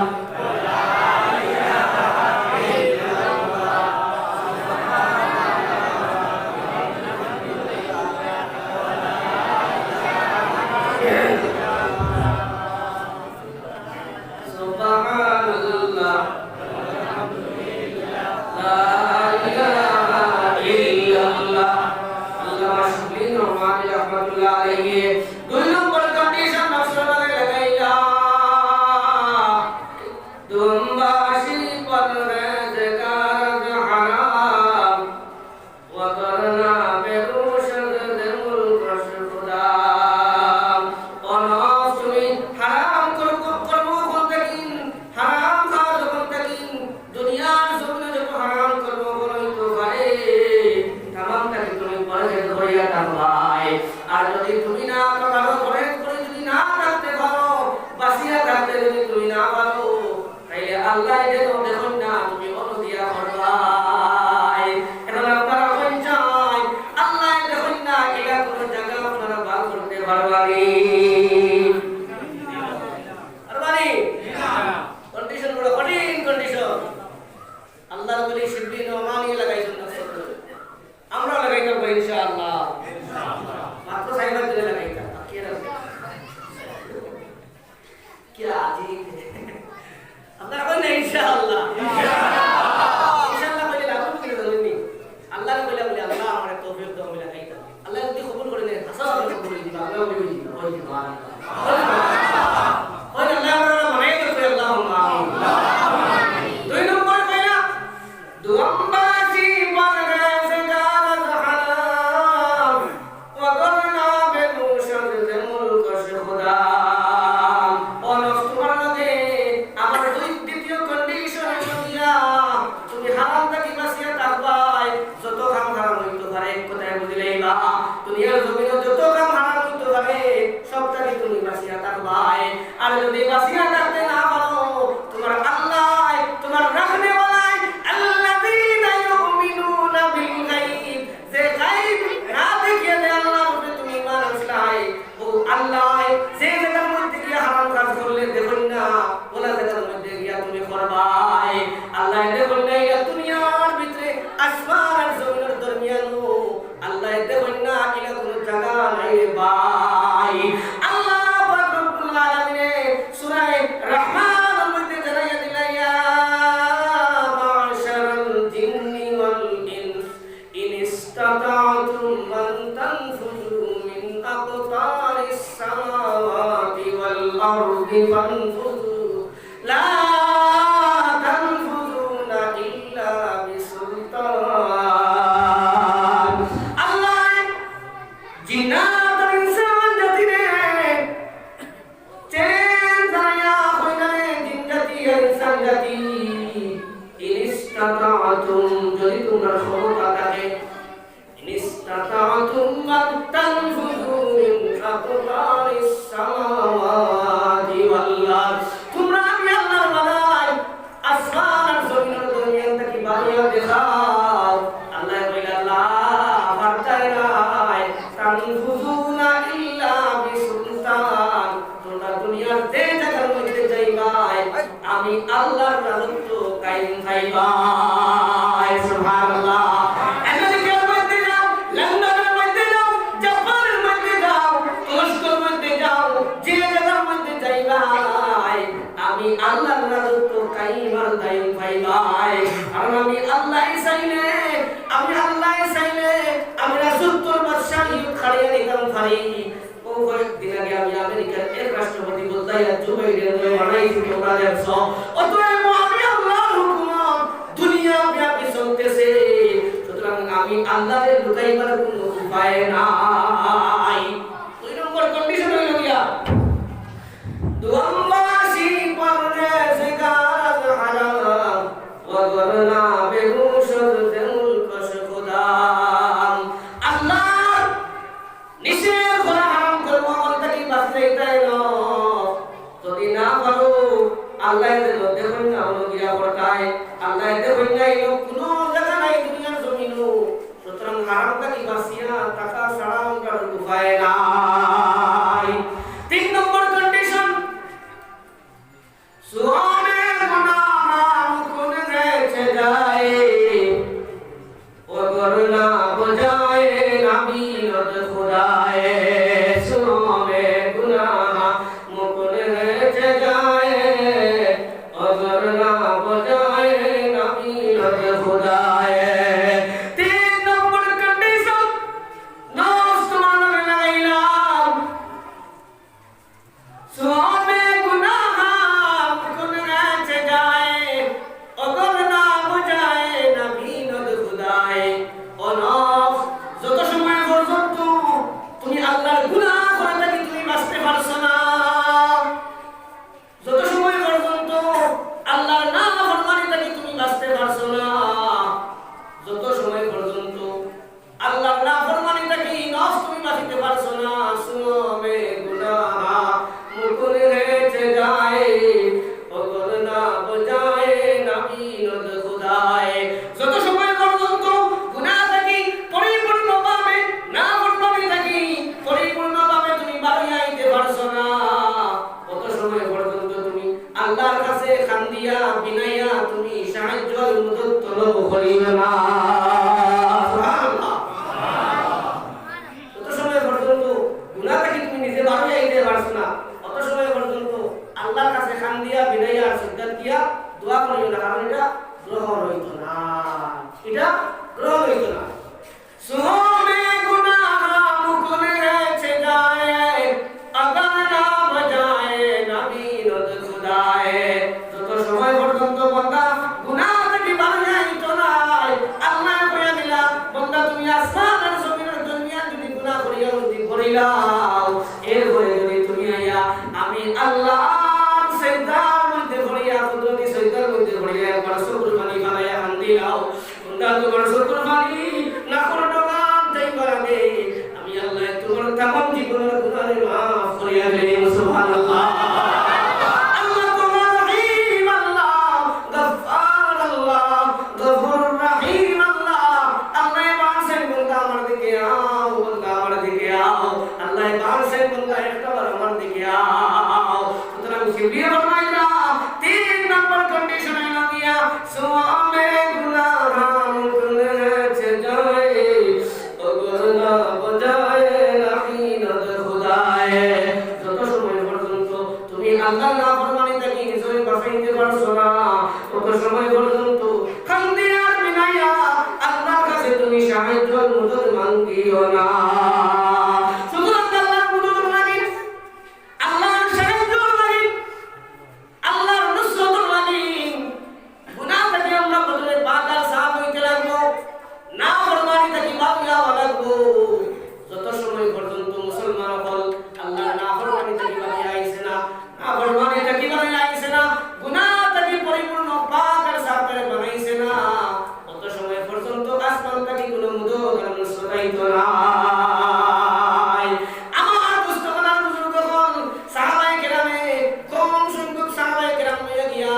সুবহানাল্লাহ লা ইলাহা ইল্লাল্লাহ আল্লাহ শুকরিয়া ওয়া রাহমাতুল্লাহ আলাইহি দুনিয়ার জমিনে যত কাম হারাম হইতে পারে সবটাকে তুমি বাঁচিয়া থাকবাই। আর যদি বাঁচিয়া থাকতে না পারো তোমার আল্লাহ তোমার রাখনে ওয়ালাই আল্লাযীনা ইউমিনুনা বিল গায়ব, যে গায়ব না দেখিয়ে যে আল্লাহর উপরে তুমি ঈমান আনছাই, ও আল্লাহ যে জায়গার মধ্যে গিয়ে হারাম কাজ করলে দেখুন না ওলা জায়গার মধ্যে গিয়া তুমি করবাই। আল্লাহ দেখুন না এই দুনিয়ার ভিতরে আসমান আর জমিনের দরমিয়ানো আল্লাহ দেখুন না এটা কোনো জায়গা নাই ভাই। আল্লাহ পাক রব্বুল আলামিন সূরা রহমানের মধ্যে জানাইয়া দিলেন ইয়া মা'শারাল জিন্নি ওয়াল ইনস ইন ইসতাতা'তুম আন তানফুযু মিন আকতারিস সামাওয়াতি ওয়াল আরদি ফানফুযু লা তানফুযুনা ইল্লা বিসুলতান। আল্লাহ জিন্নাত আর ইনসান জাতিরে চেন জায়া হইনারে জিন জাতি আর ইনসান জাতি ইনিস্তাতাতুম যদি তোমরা ক্ষমতা থাকে ইনিস্তাতাতুম মান তানফুযু মিন আকতারিস সামাওয়াতি ওয়াল আরদ, তোমরা আমি আল্লাহর বানাই আসমান আর জমিনের দুনিয়া থেকে বানিয়ে দেখাও। আল্লাহ কইলা লা ফারতাই নাই তানফুযুনা ইল্লা বিসুলতান, তোমরা দুনিয়ার যে জায়গার মধ্যে যাইবাই আমি আল্লাহর রাজত্ব কায়েম থাইবাই। সুবহানাল্লাহ। আমেরিকার মধ্যে যাও, লন্ডনের মধ্যে যাও, জাপানের মধ্যে যাও, তুরস্কের মধ্যে যাও, যে জায়গার মধ্যে যাইবাই আমি আল্লাহর রাজত্ব কায়েম আর দায়ম পাইবাই। আর আমি আল্লাহ চাইলে আমি রাজত্বর বাদশাহী খাড়িয়ে নিতাম পারি। ও কয়েকদিন আগে আমি আমেরিকার এক রাষ্ট্রপতি বলতাই জো বাইডেন বানাইছি তোমরা দেখছো। অতএব আমি আল্লাহর হুকুম দুনিয়া ব্যাপী চলতেছে, সুতরাং আমি আল্লাহর লুকাইবার কোনো উপায় নাই। দুই নম্বর কন্ডিশন হইল গিয়া দুআম্বাসি পরদেশে কাজ হারাম ওয়াগরনা বেহুশর দেউল কশ খোদা। আল্লাহ নিষেধ করা হারাম করব বলতে কি বাঁচলেই তাই না, যদি না পারো আল্লাহ দেখুন না হলো গিয়া পড়তায় আল্লাহ দেখুন না এই কোনো জায়গা নাই দুনিয়ার জমিনও, সুতরাং হারামটা কি বাঁচিয়া টাকা ছাড়া আমরা উপায় নাই। তিন নম্বর কন্ডিশন সুআমে গুনাহ কোন রেখে যায় ও করনা বজায় নবী রদ খুদায়ে। সুআমে গুনাহ কোন রেখে যায় ও করনা বজায় নবী রদ খুদায়ে। তিন নম্বর কন্ডিশন নফস তোমার লাগাইলাম সুআমে গুনাহ কোন রেখে যায় ও করনা বজায় নবী রদ খুদায়ে। ও নফস যত সময় পর্যন্ত তুমি আল্লাহর গুনাহ করে থাকি তুমি বাঁচতে পারছো না, যত সময় পর্যন্ত আল্লাহর নাফরমানি থাকি তুমি বাঁচতে পারছো না, যত সময় পর্যন্ত আল্লাহর নাফরমানি থাকি নফস তুমি বাঁচতে পারছো না। সুআমে গুনাহ মুকুল রেখে যায় ও করনা বজায় নবী রদ খুদায়ে। যত সময় পর্যন্ত গুনাহ থাকি পরিপূর্ণভাবে নাফরমানি থাকি পরিপূর্ণভাবে তুমি বাড়িয়ে আইতে পারছো না, কত সময় পর্যন্ত তুমি আল্লাহর কাছে খান্দিয়া বিনাইয়া তুমি সাহায্য মদদ তলব করিবে না। সুবহানাল্লাহ। সময় পর্যন্ত কান্দে আর বিনাইয়া আল্লাহর কাছে তুমি সাহায্যের মদত মাঙ্গিও না। সুতরাং আল্লাহর মদত লাগে, আল্লাহর সাহায্য লাগে, আল্লাহর নুসরত লাগে। গুনাহ থেকে আমরা বদলে বাজার সাফ হইতে লাগবো, না ফরমানি থেকে বাঁচিয়া লাগবো। যত সময় পর্যন্ত মুসলমান হল আল্লাহ না ফরমানি থেকে বাঁচিয়া আইছে না, না ফরমানি থেকে বাঁচিয়া আইছে না, গুনাহ থেকে পরিপূর্ণ পাক আর সাফ করে বানাইছে না, তত সময় পর্যন্ত আসমান থেকে কোনো মুদত আর নুসরত আইতো না। আমার পুস্তকার বুজুর্গ হল সাহাবায়ে কেরামে কম সংখ্যক সাহাবায়ে কেরাম হইয়া গিয়া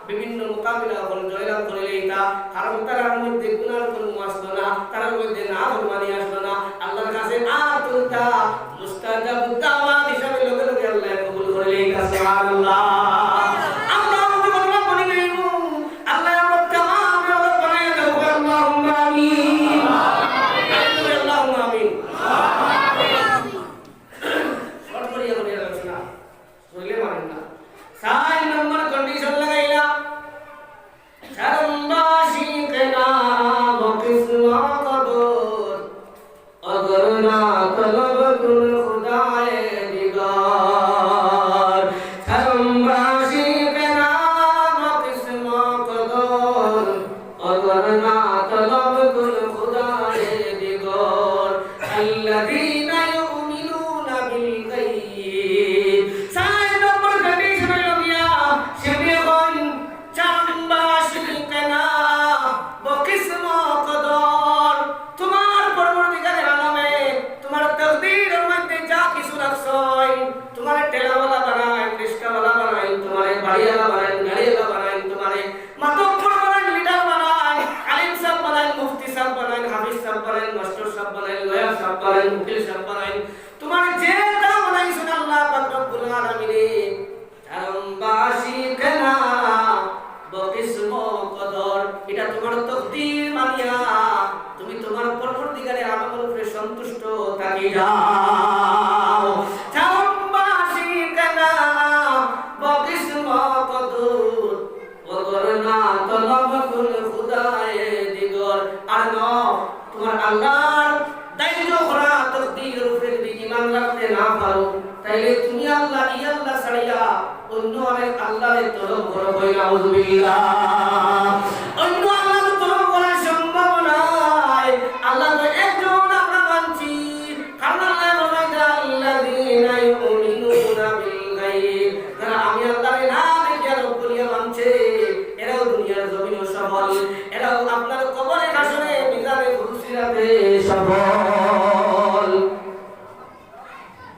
বিভিন্ন মোকাবিলা হল জয়লাভ করে লইতা, কারণ তারার মধ্যে গুনার কোনো আসতো না, তারার মধ্যে না ফরমানি আসতো না। আল্লাহর কাছে আতুলতা মুস্তাজাবুদ দাওয়াত হিসাবে লগে লগে আল্লাহ কবুল করে লইতা। সুবহানাল্লাহ। আমরা আমাদের কথা বলি নাই, আল্লাহ আমরা तमाम রব বানায় দাও। আল্লাহুম্মা আমিন, আল্লাহুম্মা আমিন। শর্ট করিয়া বলি আলোচনা বললে মানেন না। 4 নম্বর কন্ডিশন লাগাইলা শরমবাসী কেনা বকিসমা কদর अगर ना तलब कुल खुदाए दिगार शर्मबाशी के नाम किस्मा कदर अगर ना तलब कुल खुदाए दिगार अल्लज़ीना युमिनूना बिल गैब। 4 নম্বর কন্ডিশন হলো গিয়া সেবেগন শর্মবাশী के नाम বকিসমা কদর, তোমার পরবর্তীকালে তোমার তকদীরের মধ্যে যা কিছু রাখছই, তোমার টেলাওয়ালা বানায়, রিস্কাওয়ালা বানায়, তোমার বাড়িওয়ালা বানায়, গাড়িওয়ালা বানায়, তোমার মাতব্বর বানায়, লিডার বানায়, আলিম সাহেব বানায়, মুফতি সাহেব বানায়, হাফিজ সাহেব বানায়, মাস্টার সাহেব বানায়, লয়ার সাহেব বানায়, উকিল সাহেব বানায়, তোমার যেটা বানাইছেন আল্লাহ পাক রব্বুল আলামিন শরমবাসী কেনা বকিসমা কদর, এটা তোমার তকদীর মানিয়া তুমি তোমার পরবর্তীকালে আল্লাহর উপরে সন্তুষ্ট থাকি যাও। শরমবাসী কেনা বকিসমা কদর অগর না তলব কুল খুদায়ে দিগর। আর না তোমার আল্লাহর দায়িত্ব করা তকদীরের উপরে যদি ঈমান রাখতে না পারো, তাইলে তুমি আল্লাহ আল্লাহ ছাড়িয়া অন্য আরেক আল্লাহর তলব করো। কই নাউযুবিল্লাহ। অন্য আল্লাহর তলব করা সম্ভব নয়। আল্লাহ তো একজন আমরা মানছি, কারণ আল্লাহ বলেন আল্লাযীনা ইউমিনুনা বিল গায়ব, যারা আমি আল্লাহর না দেখে রব্বুলিয়া মানছে, এরাও দুনিয়ার জমিনে সফল, এরাও আপনার কবরে হাসরে মিজানে ফুলসিরাতে সফল।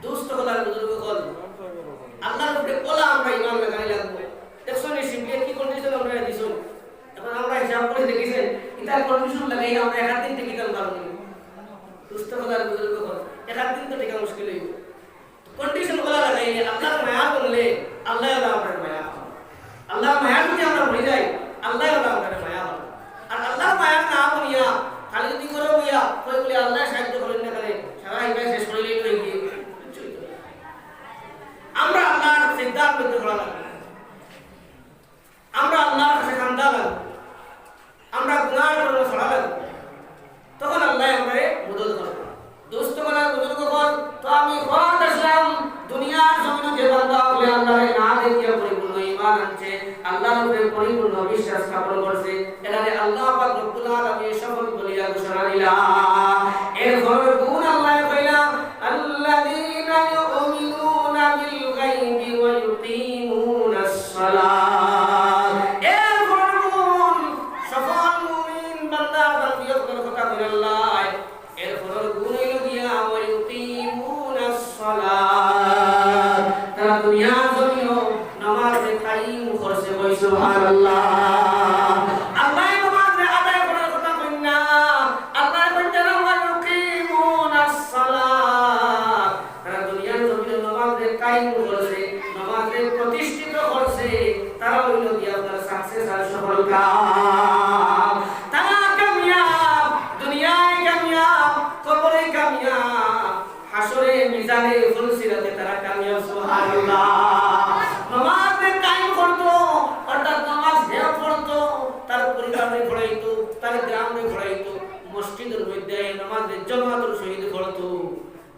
দুষ্ট কথার বুজুর্গ কল আল্লাহর উপরে বলা আমরা ঈমান লাগাই লাগবো। দেখছেন এই শিবির কি কন্ডিশন আমরা দিছুন, এখন আমরা হিসাব করে দেখেছেন ইতার কন্ডিশন লাগাই আমরা এক দিন থেকে কিতাম পারব না। দুষ্ট কথার বুজুর্গ কল এক দিন তো টিকা মুশকিল হইব। কন্ডিশন বলা লাগাই আল্লাহর মায়া বললে আল্লাহ আমাদের মায়া, আল্লাহর মায়া যদি আমরা ভুলে যাই আল্লাহ আমাদের মায়া হবে। আর আল্লাহর মায়া না বলিয়া খালি যদি করে বইয়া কই বলে আল্লাহ সাহায্য করেন না করে সারা ইবাদত শেষ করে লইল হই গিয়ে আমরা আল্লাহর সিদ্ধান্ত করতে ভালো লাগে, আমরা আল্লাহর কাছে কান্দা লাগে, আমরা গুনাহ করতে ভালো লাগে, তখন আল্লাহ আমাদের মদদ করে। দোস্ত বলার বুজুর্গ বল তো আমি খোদ আসলাম দুনিয়ার জমিনে যে বান্দা হবে আল্লাহর না দেখিয়া পরিপূর্ণ ঈমান আনছে, আল্লাহর উপরে পরিপূর্ণ বিশ্বাস স্থাপন করছে, এটারে আল্লাহ পাক রব্বুল আলামিন সফল বলিয়া ঘোষণা দিলা। এর ঘরের গুণ আল্লাহ কইলা আল্লাযীনা ইউমিনুনা বিল গায়বি ওয়া ইউকিমুনাস সালাত। এর ঘরের গুণ সফল মুমিন বান্দা বান্দিয়তের কথা বলে আল্লাহ। এর ঘরের গুণ হইল গিয়া ওয়া ইউকিমুনাস সালাত, তারা দুনিয়ার জমিনে নামাজ কায়েম করছে। কই সুবহানাল্লাহ। আল্লাহ নামাজ আদায় করার কথা কই না, আল্লাহ বলেন ওয়া ইউকিমুনাস সালাত, তারা দুনিয়ার জমিনে নামাজ কায়েম করছে, নামাজ প্রতিষ্ঠিত করছে, তারা হইল গিয়া আপনার সাকসেস আর সফলতা। তারা কামিয়াব, দুনিয়ায় কামিয়াব, কবরে কামিয়াব, হাসরে মিজানে ফুলসিরাতে তারা কামিয়াব। সুবহানাল্লাহ। নামাজ কায়েম করতো, অর্থাৎ নামাজ হেয় করতো, মধ্যে নামাজে জামাতের সহিত পড়তো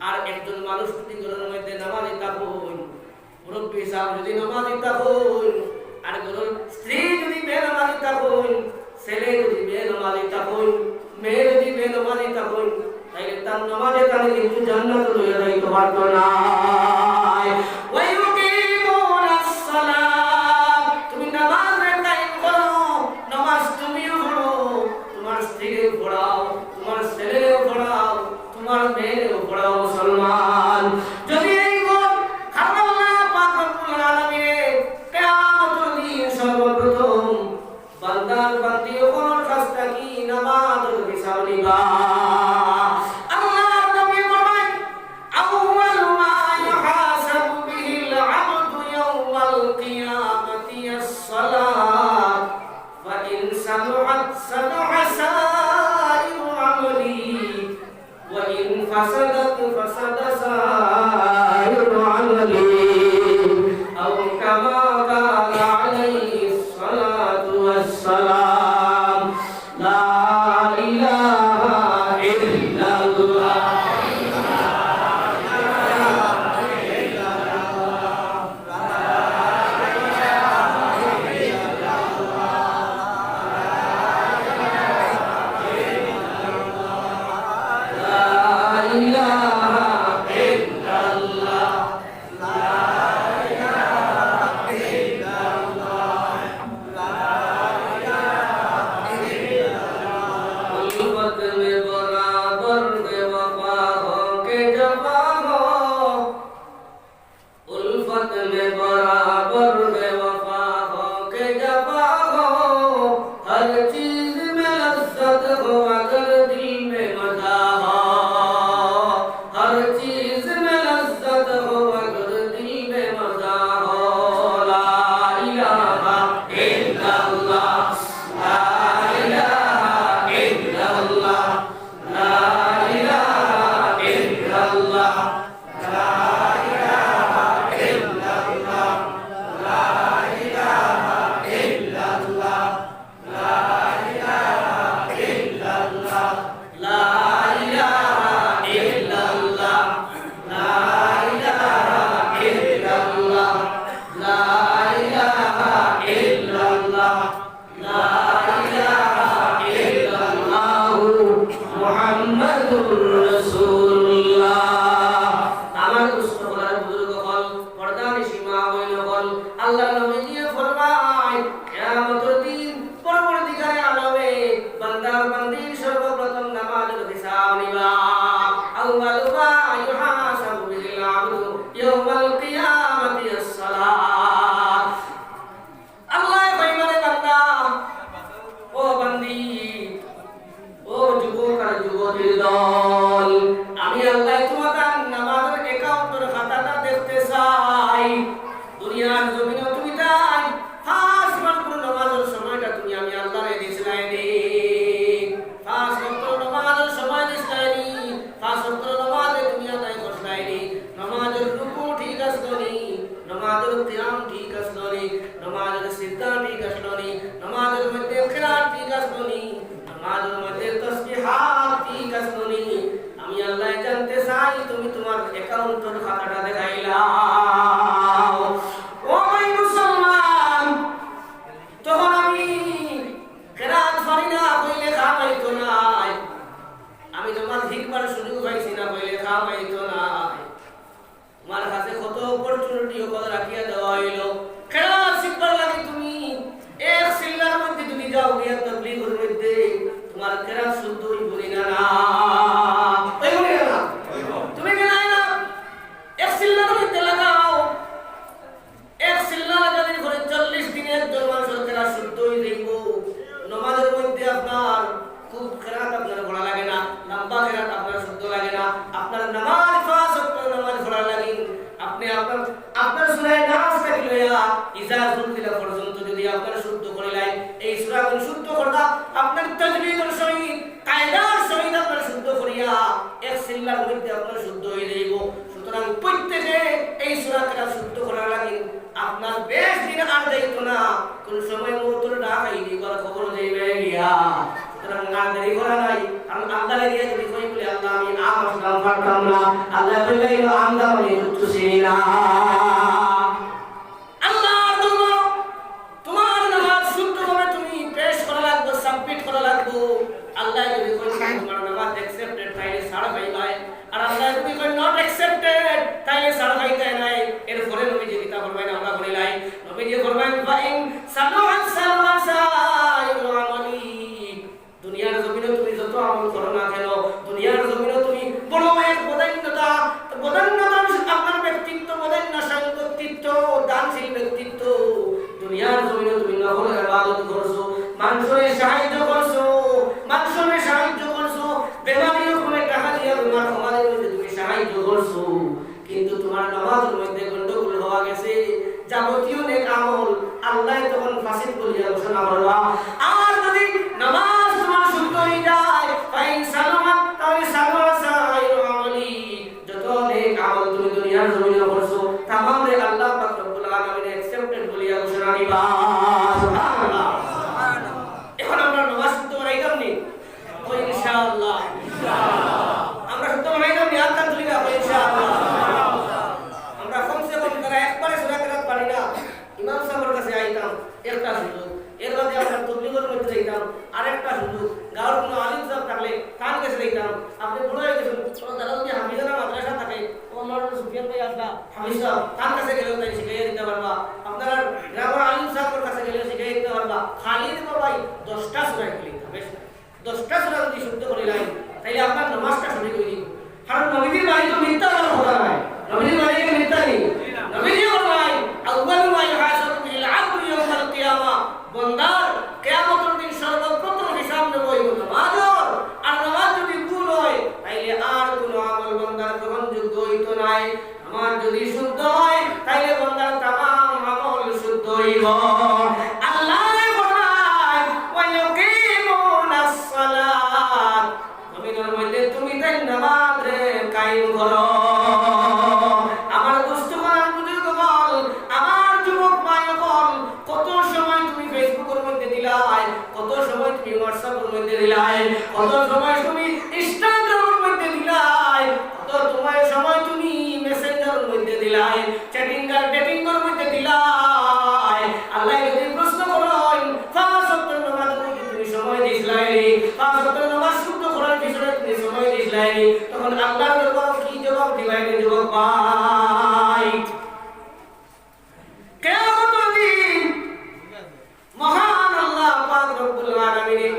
আর একজন মানুষ যদি ঘরের মধ্যে নামাজে থাকুন মুরব্বী সাহেব যদি নামাজে থাকুন আর ঘরের স্ত্রী যদি বেনামাজি থাকুন ছেলে যদি বেনামাজি থাকুন মেয়ে যদি বেনামাজি থাকুন তাইলে তার নামাজে তাহলে কিন্তু জান্নাত লইয়া যাইতে পারতো না তুমি নামাজ কায়েম করো নামাজ তুমিও পড়ো তোমার স্ত্রীও পড়াও তোমার ছেলেও পড়াও তোমার মেয়েও পড়াও মুসলমান যদি এই গুণ আল্লাহ পাক রব্বুল আলামিন কিয়ামতের দিন সর্বপ্রথম বান্দার বান্দিও কোন কাজটা কি নামাজের হিসাব নিবা فسدت فسد سائر عملي أو كما قال عليه الصلاة والسلام لا إله إلا الله Allah যদি কই বলে আল্লাহ আমি আম আসলাম পারতাম না, আল্লাহ বলে আমদা মানে তুচ্ছ চিনি না। আল্লাহর দরবার তোমার নামাজ শুদ্ধভাবে তুমি পেশ করা লাগবে, সাবমিট করা লাগবে। আল্লাহ যদি কই তোমার নামাজ অ্যাকসেপ্টেড তাইলে ছাড় পাইবাই, আর আল্লাহ যদি কই নট অ্যাকসেপ্টেড তাইলে ছাড় পাইতে নাই। এরপরে নবীজি কিতাব ফরমায় আমরা বলিলাই, নবীজি ফরমায় ফাইন সালমান সালমান সাইরু আমালি, দুনিয়ার জমিনে তুমি যত আমল করো না কেন, দুনিয়ার জমিনে তুমি বড় এক বদান্যতা আপনার ব্যক্তিত্ব, বদান্যশালী ব্যক্তিত্ব, দানশীল ব্যক্তিত্ব, দুনিয়ার জমিনে তুমি নফল ইবাদত করছো, মানুষের সাহায্য করছো, বেমারি ওখানে টাকা দিয়ে তোমার সমাজের মধ্যে তুমি সাহায্য করছো, কিন্তু তোমার নামাজের মধ্যে গন্ডগোল হওয়া গেছে। যাবতীয় নেক আমল আল্লাহ তখন ফাসিদ বলিয়া ঘোষণা করবা। আর যদি নামাজ তোমার শুদ্ধ হয়ে যায়, ফাইন সালামাত তাহলে সালামাত সাইরু আমলি, যত নেক আমল তুমি দুনিয়ার জমিনে করছো তামাম রে আল্লাহ পাক রব্বুল আলামিন অ্যাকসেপ্টেড বলিয়া ঘোষণা দিবা। সুবহানাল্লাহ। এখন আমরা নামাজ শুদ্ধ বানাইতাম নি? ওই ইনশাআল্লাহ আমরা শুদ্ধ বানাইতাম নি? আল্লাহ তুলিবা ইনশাআল্লাহ। আমরা কমসে কম তারা একবারে সূরা কেরাত পারি না, ইমাম সাহেবের কাছে আইতাম একটা সুযোগ, এর মধ্যে আমরা তবলিগের মধ্যে যাইতাম আরেকটা সুযোগ, গাঁওর কোনো আলিম সাহেব থাকলে তার কাছে যাইতাম। আপনি বড় হয়ে গেছেন, কোনো দাদা যদি হাফিজানা মাদ্রাসা থাকে, ও আমার সুফিয়ান ভাই আসলা হাফিজ সাহেব, তার কাছে গেলেও তাই শিখাইয়া দিতে পারবা। আপনার গ্রামের আলিম সাহেবের কাছে গেলেও শিখাইয়া দিতে পারবা। খালি দেব ভাই 10টা সূরা লিখতে, বেশ 10টা সূরা যদি শুদ্ধ করে লাই তাইলে আপনার নামাজটা সঠিক হয়ে যাবে। কারণ নবীজির বাণী তো মিথ্যা কথা নয়, নবীজির বাণী কি মিথ্যা নেই? নবীজি বলেন আউয়ালু মা ইউহাসাবু বিল আবদু ইয়াউমাল কিয়ামা, বান্দার কিয়ামতের দিন সর্বপ্রথম হিসাব নেব এই নামাজের। আর নামাজ যদি ভুল হয় তাইলে আর কোনো আমল বান্দার গ্রহণযোগ্য হইতো নাই। নামাজ যদি শুদ্ধ হয় তাইলে বান্দার तमाम আমল শুদ্ধ হইব। আল্লাহ বলেন ওয়া ইউকিমুনাস সালাত, নবীর মধ্যে তুমি তাই নামাজ রে কায়েম করো। আমার দুষ্টমান বুজুর্গ বল, আমার যুবক ভাই বল, কত সময় তুমি ফেসবুকের মধ্যে দিলাই, কত সময় তুমি হোয়াটসঅ্যাপের মধ্যে দিলাই, কত সময় তুমি ইনস্টাগ্রামের মধ্যে দিলাই, কত সময় তুমি মেসেঞ্জারের মধ্যে দিলাই, ডেটিংয়ের মধ্যে দিলাই। আল্লাহ যদি প্রশ্ন করেন পাঁচ ওয়াক্তের নামাজ তুমি সময় দিছলাই, পাঁচ ওয়াক্তের নামাজ শুদ্ধ করার পিছনে তুমি সময় দিছলাই, তখন আল্লাহর দরবারে কি জবাব দিবাই রে যুবক ভাই? কিয়ামতের দিন মহান আল্লাহ পাক রব্বুল আলামিন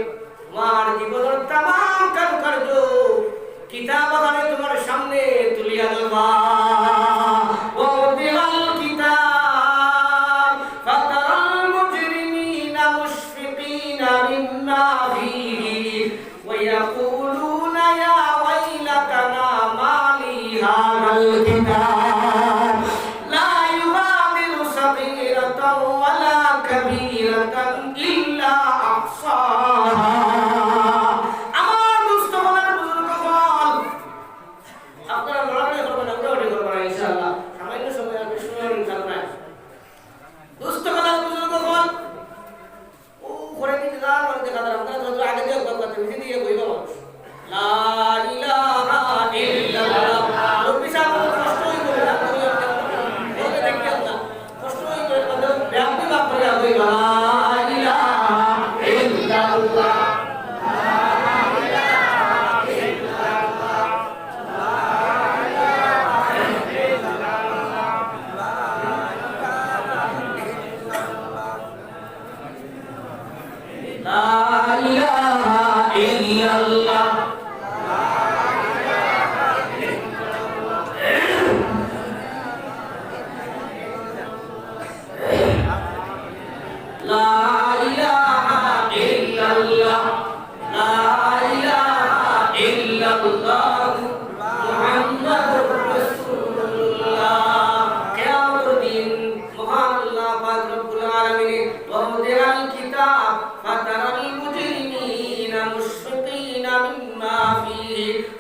তোমার জীবনের तमाम কার্য কিতাব আকারে তোমার সামনে তুলিয়া দেবা। ও দিল কিতাব ফাতারাল মুজরিমিনা মুশফিকিনা মিম্মা ফীহি ওয়া ইয়াকুলুনা ইয়া ওয়াইলাতানা মা লি হাযাল কিতাব লা ইউগাদিরু সাগীরাতাও ওয়ালা কাবীরাতান ইল্লা আহসাহা। আমার দুস্থ মনের বুজুর্গ বল, আপনারা লড়াই করবেন, আমরা করবেন না ইনশাআল্লাহ, সামান্য সময় আর বেশি সময় ইনশাআল্লাহ। দুস্থ মনের বুজুর্গ বল, ও করে দিতে যান মানে দেখা যায় আপনারা যত আগে দিয়ে কথা বেশি দিয়ে কইবা মানুষ লা ইলাহা ইল্লাল্লাহ। রব্বি সাহেব কষ্ট হই করে না, বলে দেখি আল্লাহ কষ্ট হই করে মানে ব্যাপী বাপ করে কইবা লা ইলাহা ইল্লাল্লাহ।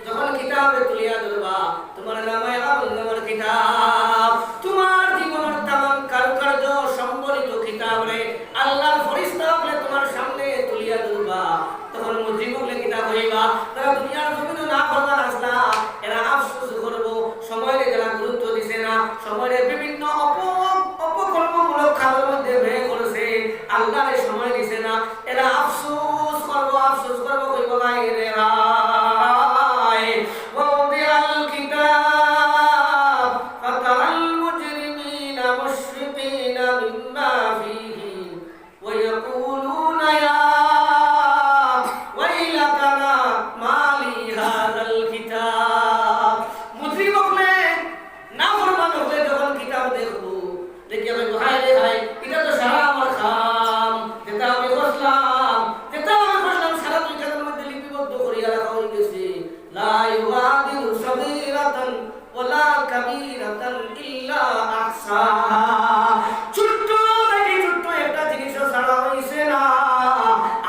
যখন কিতাবে তুলিয়া ধরবা তোমার নামে আমল কিতাব, তোমার জীবনের तमाम কার্য সম্বলিত কিতাব রে আল্লাহর ফেরেশতা তোমার সামনে তুলিয়া ধরবা, তখন মুজিবুল কিতাব হইবা। তারা দুনিয়ার জমিনে লা ইউগাদিরু সাগীরাতান ওয়ালা কাবীরাতান ইল্লা আহসাহা। ছোট্ট থেকে ছোট্ট একটা জিনিসও ছাড়া হইছে না,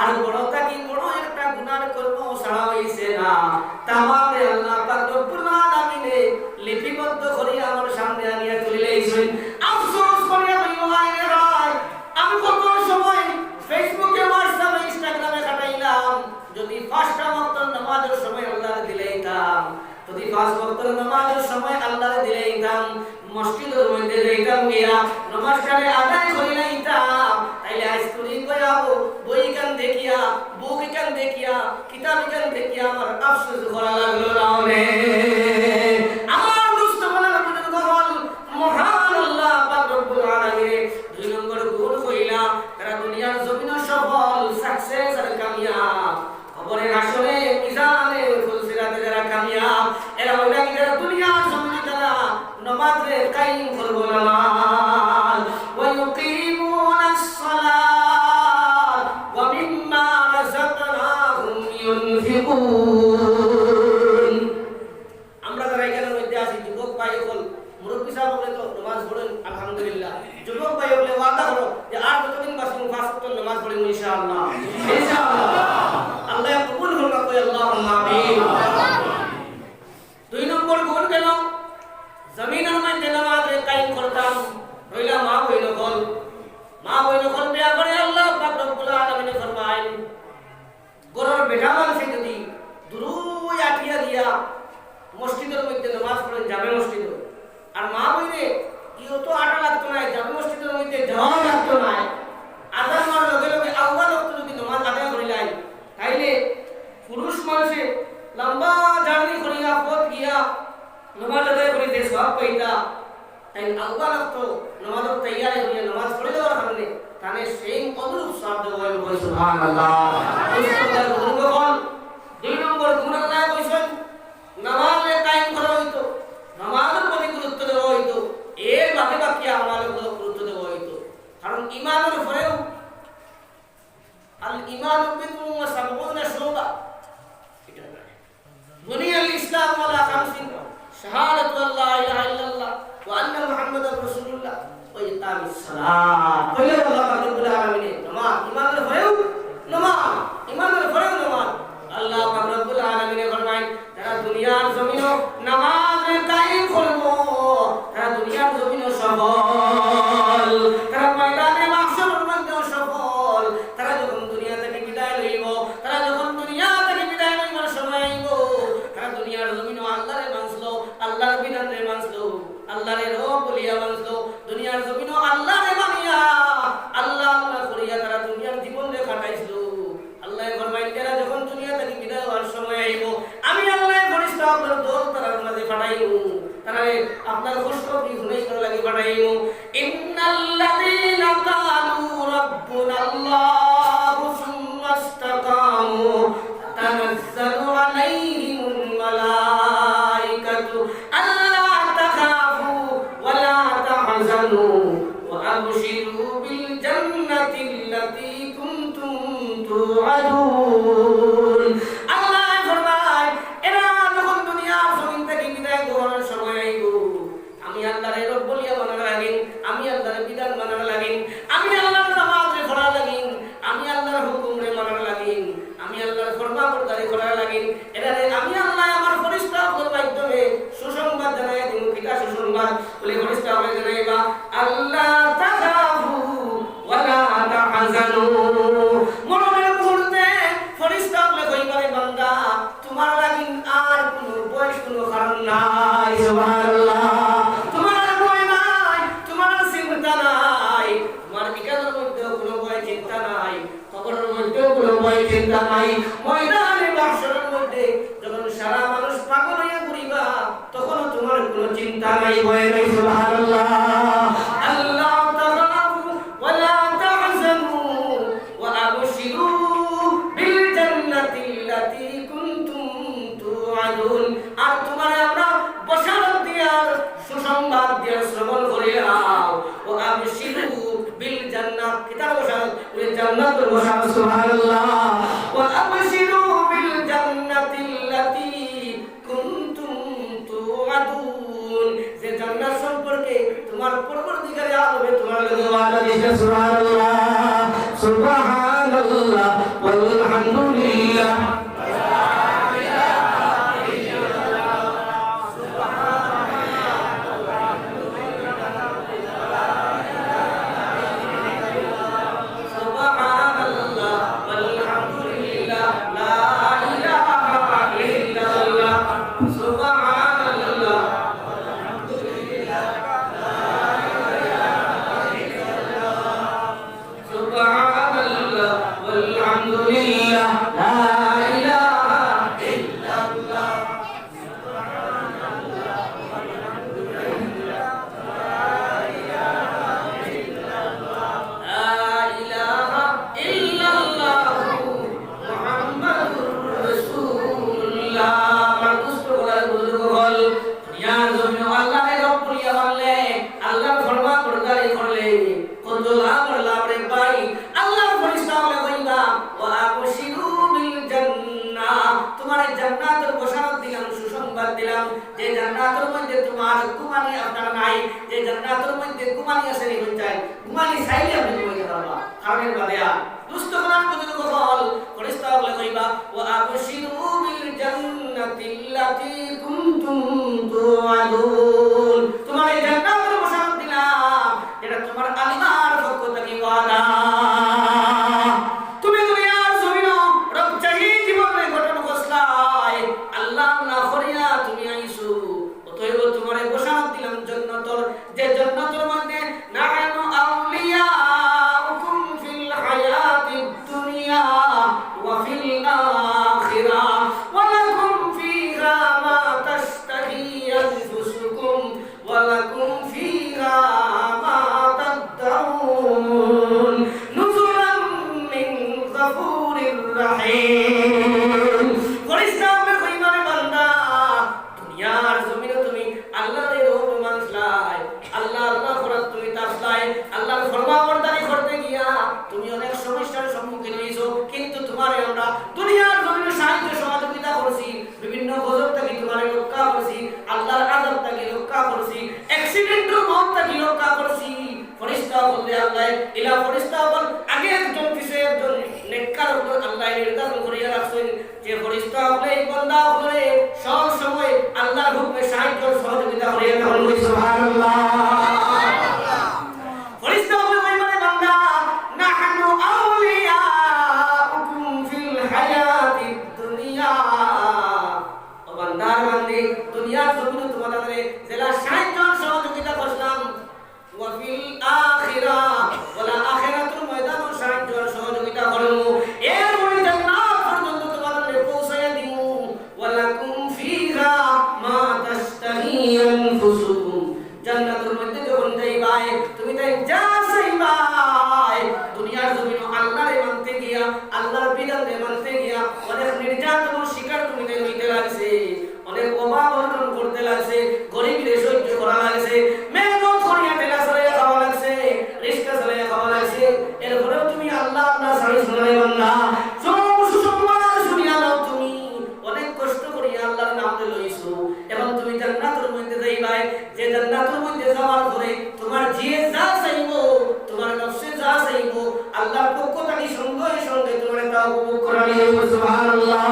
আর বড় থেকে বড় একটা গুনাহ কর্ম ছাড়া হইছে না। তামামে আল্লাহ পাক রব্বুল আলামিনে লিপিবদ্ধ করে আমার সামনে আনিয়া তুলিলেছেন। আফসোস করিয়া হইল আইনে ভাই, আমি কত সময় ফেসবুকে, হোয়াটসঅ্যাপে, ইনস্টাগ্রামে কাটাইলাম। যদি 5টা ওয়াক্তের নামাজের সময় আল্লাহর দিলেইতাম, যদি 5 ওয়াক্তের নামাজের সময় আল্লাহর দিলেইতাম, মসজিদের মধ্যে যাইতাম গিয়া নামাজটারে আদায় করে লইতাম, তাইলে আজ করি কইয়াবো বই কান দেখিয়া, বুক কান দেখিয়া, কিতাব কান দেখিয়া আমার আফসোস করা লাগলো না। আমার দুষ্ট বলার বুজুর্গ হল মহান আল্লাহ পাক রব্বুল আলামিন 2 নম্বর গুণ কইলা তারা দুনিয়ার জমিনে সফল, সাকসেস আর কামিয়াব। খবরের আসরে মিজানে ফুলসিরাতে যারা কামিয়াব, এরা ওইটা কি যারা দুনিয়ার জমিনে যারা নামাজে কায়েম করব নামাজ, ওয়া ইউকিমুনাস সালাত ওয়া মিম্মা রাযাকনাহুম ইউনফিকুন। আমরা যারা এখানে মধ্যে আছি, যুবক ভাই হল, মুরব্বী সাহেব বলে তো নামাজ পড়েন আলহামদুলিল্লাহ। যুবক ভাই হলে ওয়াদা করো যে আর কতদিন বাঁচবো 5 ওয়াক্ত নামাজ পড়েন ইনশাআল্লাহ, ইনশাআল্লাহ। আল্লাহ কবুল করুন, কই আল্লাহুম্মা আমিন। 2 নম্বর গুণ গেল জমিনের মধ্যে নামাজে কায়েম করতাম। রইলা মা বইল কল, মা বইল কল বিয়া করে আল্লাহ পাক রব্বুল আলামিন ফরমায়, গরর বেটা মানুষে যদি দুরুই আটিয়া দিয়া মসজিদের মধ্যে নামাজ পড়েন, যাবে মসজিদে, আর মা বইলে ইও তো আটা লাগতো না, যাবে মসজিদের মধ্যে যাওয়া লাগতো না, আজান হওয়ার লগে লগে আউয়াল ওয়াক্ত যদি নামাজ আদায় করিলাই, তাইলে পুরুষ মানুষে লম্বা জার্নি করিয়া পথ গিয়া নামাজ আদায় করিতে সওয়াব পাইতা, তাই আউয়াল ওয়াক্ত নামাজের তৈয়ারি হইয়া নামাজ পড়ে দেওয়ার কারণে তানে সেই অনুরূপ সওয়াব দেওয়া হয়। সুবহানাল্লাহ। 2 নম্বর গুণ আল্লাহ কইছেন নামাজে কায়েম করা হইতো, নামাজের প্রতি গুরুত্ব দেওয়া হইতো, এর বাকি বাকি আমাদের গুরুত্ব দেওয়া হইতো। কারণ ঈমানের উপরেও আল ঈমানু বিদুন ওয়া সাবউনা শুবা, এটা নয়। বুনিয়াল ইসলাম আলা 50, শাহাদাতু আল্লা ইলাহা ইল্লাল্লাহ ওয়া আন্না মুহাম্মাদার রাসূলুল্লাহ ওয়া ইকামিস সালাত। কইলে আল্লাহ রব্বুল আলামিন নামাজ ঈমানের উপরেও নামাজ, ঈমানের উপরেও নামাজ। আল্লাহ পাক রব্বুল আলামিন ফরমায় যারা দুনিয়ার জমিনে নামাজে কায়েম করবো, তারা দুনিয়ার জমিনে সফল, তারা ময়দানে মাহশরের মধ্যেও সফল। তারা যখন দুনিয়া থেকে বিদায় লইব, তারা যখন দুনিয়া থেকে বিদায় লইবার সময় আইব, তারা দুনিয়ার জমিনে আল্লাহরে মানলো, আল্লাহর বিধানে মানলো, আল্লাহরে রব বলিয়া মানলো, দুনিয়ার জমিনে আল্লাহরে মানিয়া আল্লাহ আল্লাহ করিয়া তারা দুনিয়ার জীবনে কাটাইছিল। আল্লাহ ফরমায় যারা যখন দুনিয়া থেকে বিদায় হওয়ার সময় আইব, আমি আল্লাহ ফেরেশতা আপনার দল তার মাঝে পাঠাইব, তারে আপনার খুশখবরি শুনাইবার লাগি পাঠাইব। ইন্নাল্লাযীনা ক্বালু রাব্বুনাল্লাহু সুম্মা ইসতাকামু তানাজ্জালু আলাইহিমুল মালাইকাতু আল্লা তাখাফু ওয়া লা তাহজানু ওয়া আবশিরু বিল জান্নাতিল্লাতী কুনতুম তুআদুন। আল্লাহ ফরমায় এরা যখন দুনিয়ার জমিন থেকে বিদায় গ্রহণের সময় আইব, আমি আল্লাহর রব বলিয়া মানার লাগিন, আমি আল্লাহর বিধান মানার লাগিন, আমি আল্লাহর নামাজে পড়া লাগিন, আমি আল্লাহর হুকুমে মানার লাগিন, আমি আল্লাহর ফরমাবরদারি করার লাগিন। এরারে আমি আল্লাহ আমার ফেরেশতাদের মাধ্যমে সুসংবাদ জানাই দিব। কিটা সুসংবাদ বলে ফেরেশতা বলে জানাইবা আল্লাহ তাখাফু ওয়া লা তাহজানু। মরণের মুহূর্তে ফেরেশতা বলে কইবারে বান্দা তোমার লাগিন আর কোনো বয়স কোনো কারণ নাই। সুবহানাল্লাহ। তোমার ভয় নাই, তোমার চিন্তা নাই, তোমার বিকাশের মধ্যেও কোনো ভয় চিন্তা নাই, কবরের মধ্যেও কোনো ভয় চিন্তা নাই, ময়দানে মাহশরের মধ্যে যখন সারা মানুষ পাগল হইয়া ঘুরিবা তখনও তোমার কোনো চিন্তা নাই, ভয় নাই। সুবহানাল্লাহ। আল্লাহ তাখাফু ওয়া লা তাহজানু ওয়া আবশিরু বিল জান্নাতিল্লাতী কুনতুম তুআদুন। আর তোমারে আমরা বশারত দিয়ার সুসংবাদ দিয়া শ্রবণ করিলাম। ওয়া আবশিরু বিল জান্নাত, কিতাব বশারত ওই জান্নাতের বশারত। সুবহানাল্লাহ। ওয়া আবশিরু বিল জান্নাতিল্লাতী সুবহানাল্লাহ সুবহানাল্লাহ ওয়ালহামদুলিল্লাহ লা ইলাহা ইল্লাল্লাহ জান্নাতের বশারত দিলাম, সুসংবাদ দিলাম যে জান্নাতের মধ্যে তোমার ঘুমানি আপনার নাই, যে জান্নাতের মধ্যে ঘুমানি আছে নি চাই ঘুমানি চাইলে আপনি ঘুমাইতে পারবা কারণের বাদেয়া দুষ্ট কোরআন কত কল ফেরেশতা বলে কইবা ওয়া আবশিরু বিল জান্নাতিল্লাতী কুনতুম তুআদুন, তোমার এই জান্নাতের বশারত দিলাম যেটা তোমার আল্লাহর পক্ষ থেকে ওয়াদা। যে জান্নাতের মধ্যে নাহানু আউলিয়াউকুম ফিল হায়াতিদ দুনিয়া ওয়া ফিল আখিরাহ ওয়া লাকুম ফীহা মা তাশতাহি আনফুসুকুম ওয়া লাকুম ফীহা মা তাদউন নুজুলাম মিন গফুরির রহিম। ফরিস্তাবে কইমানে বান্দা দুনিয়ার জমিনে তুমি আল্লাহর রূপ মানছলাই, আল্লাহর নাফরত তুমি তাসলাই, আল্লাহর ফরমাবরদারি করতে গিয়া তুমি অনেক সমস্যার সম্মুখীন হইছো, কিন্তু তোমারে আমরা দুনিয়ার জমিনে সাহায্য সহযোগিতা করছি, বিভিন্ন গজব থেকে তোমারে রক্ষা করছি, আল্লাহর আযাব থেকে রক্ষা করছি, অ্যাক্সিডেন্টের মত থেকে রক্ষা করছি। ফেরেশতা বললে আল্লাহ ইলা ফেরেশতা বল আগে একজন পিছে একজন নেককার উপর আল্লাহ নির্ধারণ করিয়া রাখছেন যে ফেরেশতা বলে বান্দা বলে সব সময় আল্লাহর হুকুমে সাহায্য সহযোগিতা করিয়া দেন। সুবহানাল্লাহ। ফেরেশতা বলে মানে বান্দা নাহনু আউলিয়াউকুম ফিল হায়াতিদ দুনিয়া, ও বান্দার বান্দি দুনিয়ার জমিনে তোমাদের জেলা সাহায্য সহযোগিতা করলাম, ওয়া ফিল আখিরাহ ওয়ালা আখিরাতুল ময়দানও সাহায্য সহযোগিতা করব, এর মধ্যে জান্নাত পর্যন্ত তোমাদের পৌঁছায়া দিমু, ওয়া লাকুম ফীহা মা তাশতাহি আনফুসুকুম, জান্নাতের মধ্যে যখন যাইবাই তুমি তাই যা চাইবাই। দুনিয়ার জমিনে আল্লাহরে মানতে গিয়া আল্লাহর বিধানে মানতে গিয়া অনেক নির্যাতন শিকার তুমি তাই হইতে লাগছে, অনেক অভাব অনটন করতে লাগছে, গরিবরে সহ্য করা লাগছে, মেহনত করিয়া টেলা চালাইয়া খাওয়া লাগছে, রিস্কা চালাইয়া খাওয়া লাগছে, এরপরেও তুমি আল্লাহ আল্লাহ সারি শোনাই বান্দা সব সুসংবাদ শুনিয়া নাও। তুমি অনেক কষ্ট করিয়া আল্লাহর নাম লইছো, এবং তুমি জান্নাতের মধ্যে যাইবাই, যে জান্নাতের মধ্যে যাওয়ার পরে তোমার জিয়ে যা চাইবো, তোমার নফসে যা চাইবো, আল্লাহর পক্ষ থেকে সঙ্গে সঙ্গে তোমার তা উপভোগ করা নিয়ে। সুবহানাল্লাহ।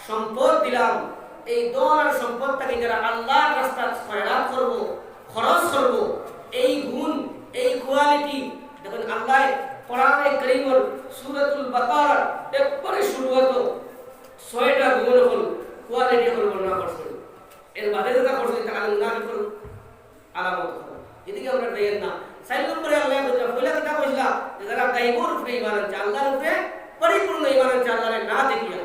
সম্পদ দিলাম, এই দন আর সম্পদটাকে যারা আল্লাহর রাস্তায় খয়রাত করব, খরচ করব, এই গুণ এই কোয়ালিটি দেখুন আল্লাহ কোরআনে কারীমের সূরাতুল বাকারা একবারে শুরুতে 6টা গুণ হল কোয়ালিটি হল বর্ণনা করছেন, এর বাদে যেটা করছেন তা মুনাফিক হল আলামত হল। এদিকে আমরা দেন না 4 নম্বরে আল্লাহ বলেন পয়লা কথা কইলা যে যারা গায়বর উপরে ঈমান আনছে, আল্লাহর উপরে পরিপূর্ণ ঈমান আনছে, আল্লাহরে না দেখিয়া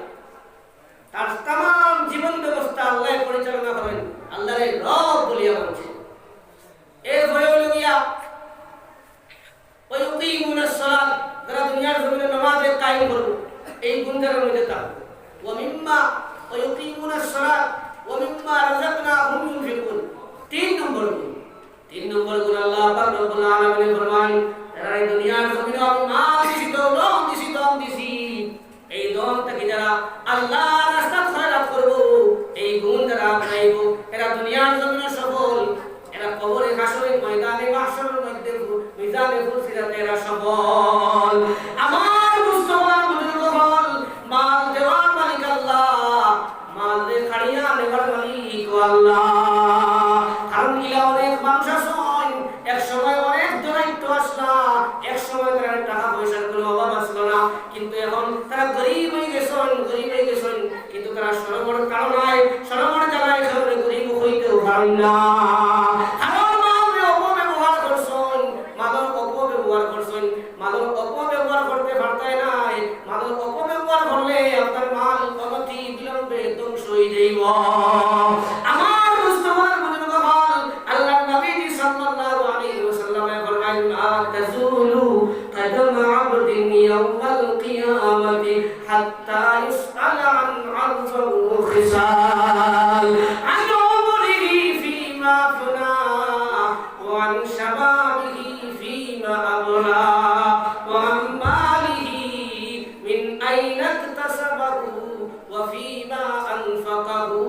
তার तमाम জীবন ব্যবস্থা আল্লাহ পরিচালনা করেন, আল্লাহরে রব বলিয়া মানছে। এর ভয় হলো গিয়া ওই ইকিমুনাস সালাত, যারা দুনিয়ার জমিনে নামাজে কায়েম করবে, এই গুণের মধ্যে থাকবে। ওয়া মিম্মা ওয়া সালাত ওয়া মিম্মা রাযাকনাহুম ইউনফিকুন। 3 নম্বর গুণ। 3 নম্বর গুণ আল্লাহ পাক রব্বুল আলামিন ফরমান, যারা এই দুনিয়ার জমিনে আমি মাল দিছি, দৌলত দিছি, ধন দিছি, এই ধনটাকে যারা আল্লাহর রাস্তায় খয়রাত করব, এই গুণ যারা আপনাইব, এরা দুনিয়ার জমিনে সফল, এরা কবরে হাসরের ময়দানে মাহশরের মধ্যে মিজানে ফুলসিরাতে এরা সফল। আমার মুস্তাফা বুজুর্গ হল, মাল দেওয়ার মালিক আল্লাহ, মাল দে খাড়িয়া নেবার মালিক আল্লাহ। কারণ ইলা অনেক মানুষ আসন, এক সময় অনেক দরিদ্র আসলা, এক সময় তারা টাকা পয়সার কোনো অভাব আসলো না, কিন্তু এখন তারা গরিব হয়ে গেছেন, কিন্তু তারা সরবর কারণায় সরবর জ্বালায় কারণে গরিব হইতেও পারেন না। মাদক অপব্যবহার করতে পারতেন নাই, মাদক অপব্যবহার করলে আপনার মাল অনতি বিলম্বে ধ্বংস হয়ে যাইব। আমার মুস্তাফার বুজুর্গ হল, আল্লাহর নবী সাল্লাল্লাহু আলাইহি ওয়াসাল্লাম ফরমায়েন, মা তাজুলু কদম আবদিন ইয়াউমাল কিয়ামাতি হাত্তা ইউসআল আন আরবা'উ খিসাল, আন উমরিহি ফীমা আফনা ওয়া আন শাবাবিহি ফীমা আবলা ওয়া আন মালিহি মিন আইনা ইকতাসাবাহু ওয়া ফীমা আনফাকাহু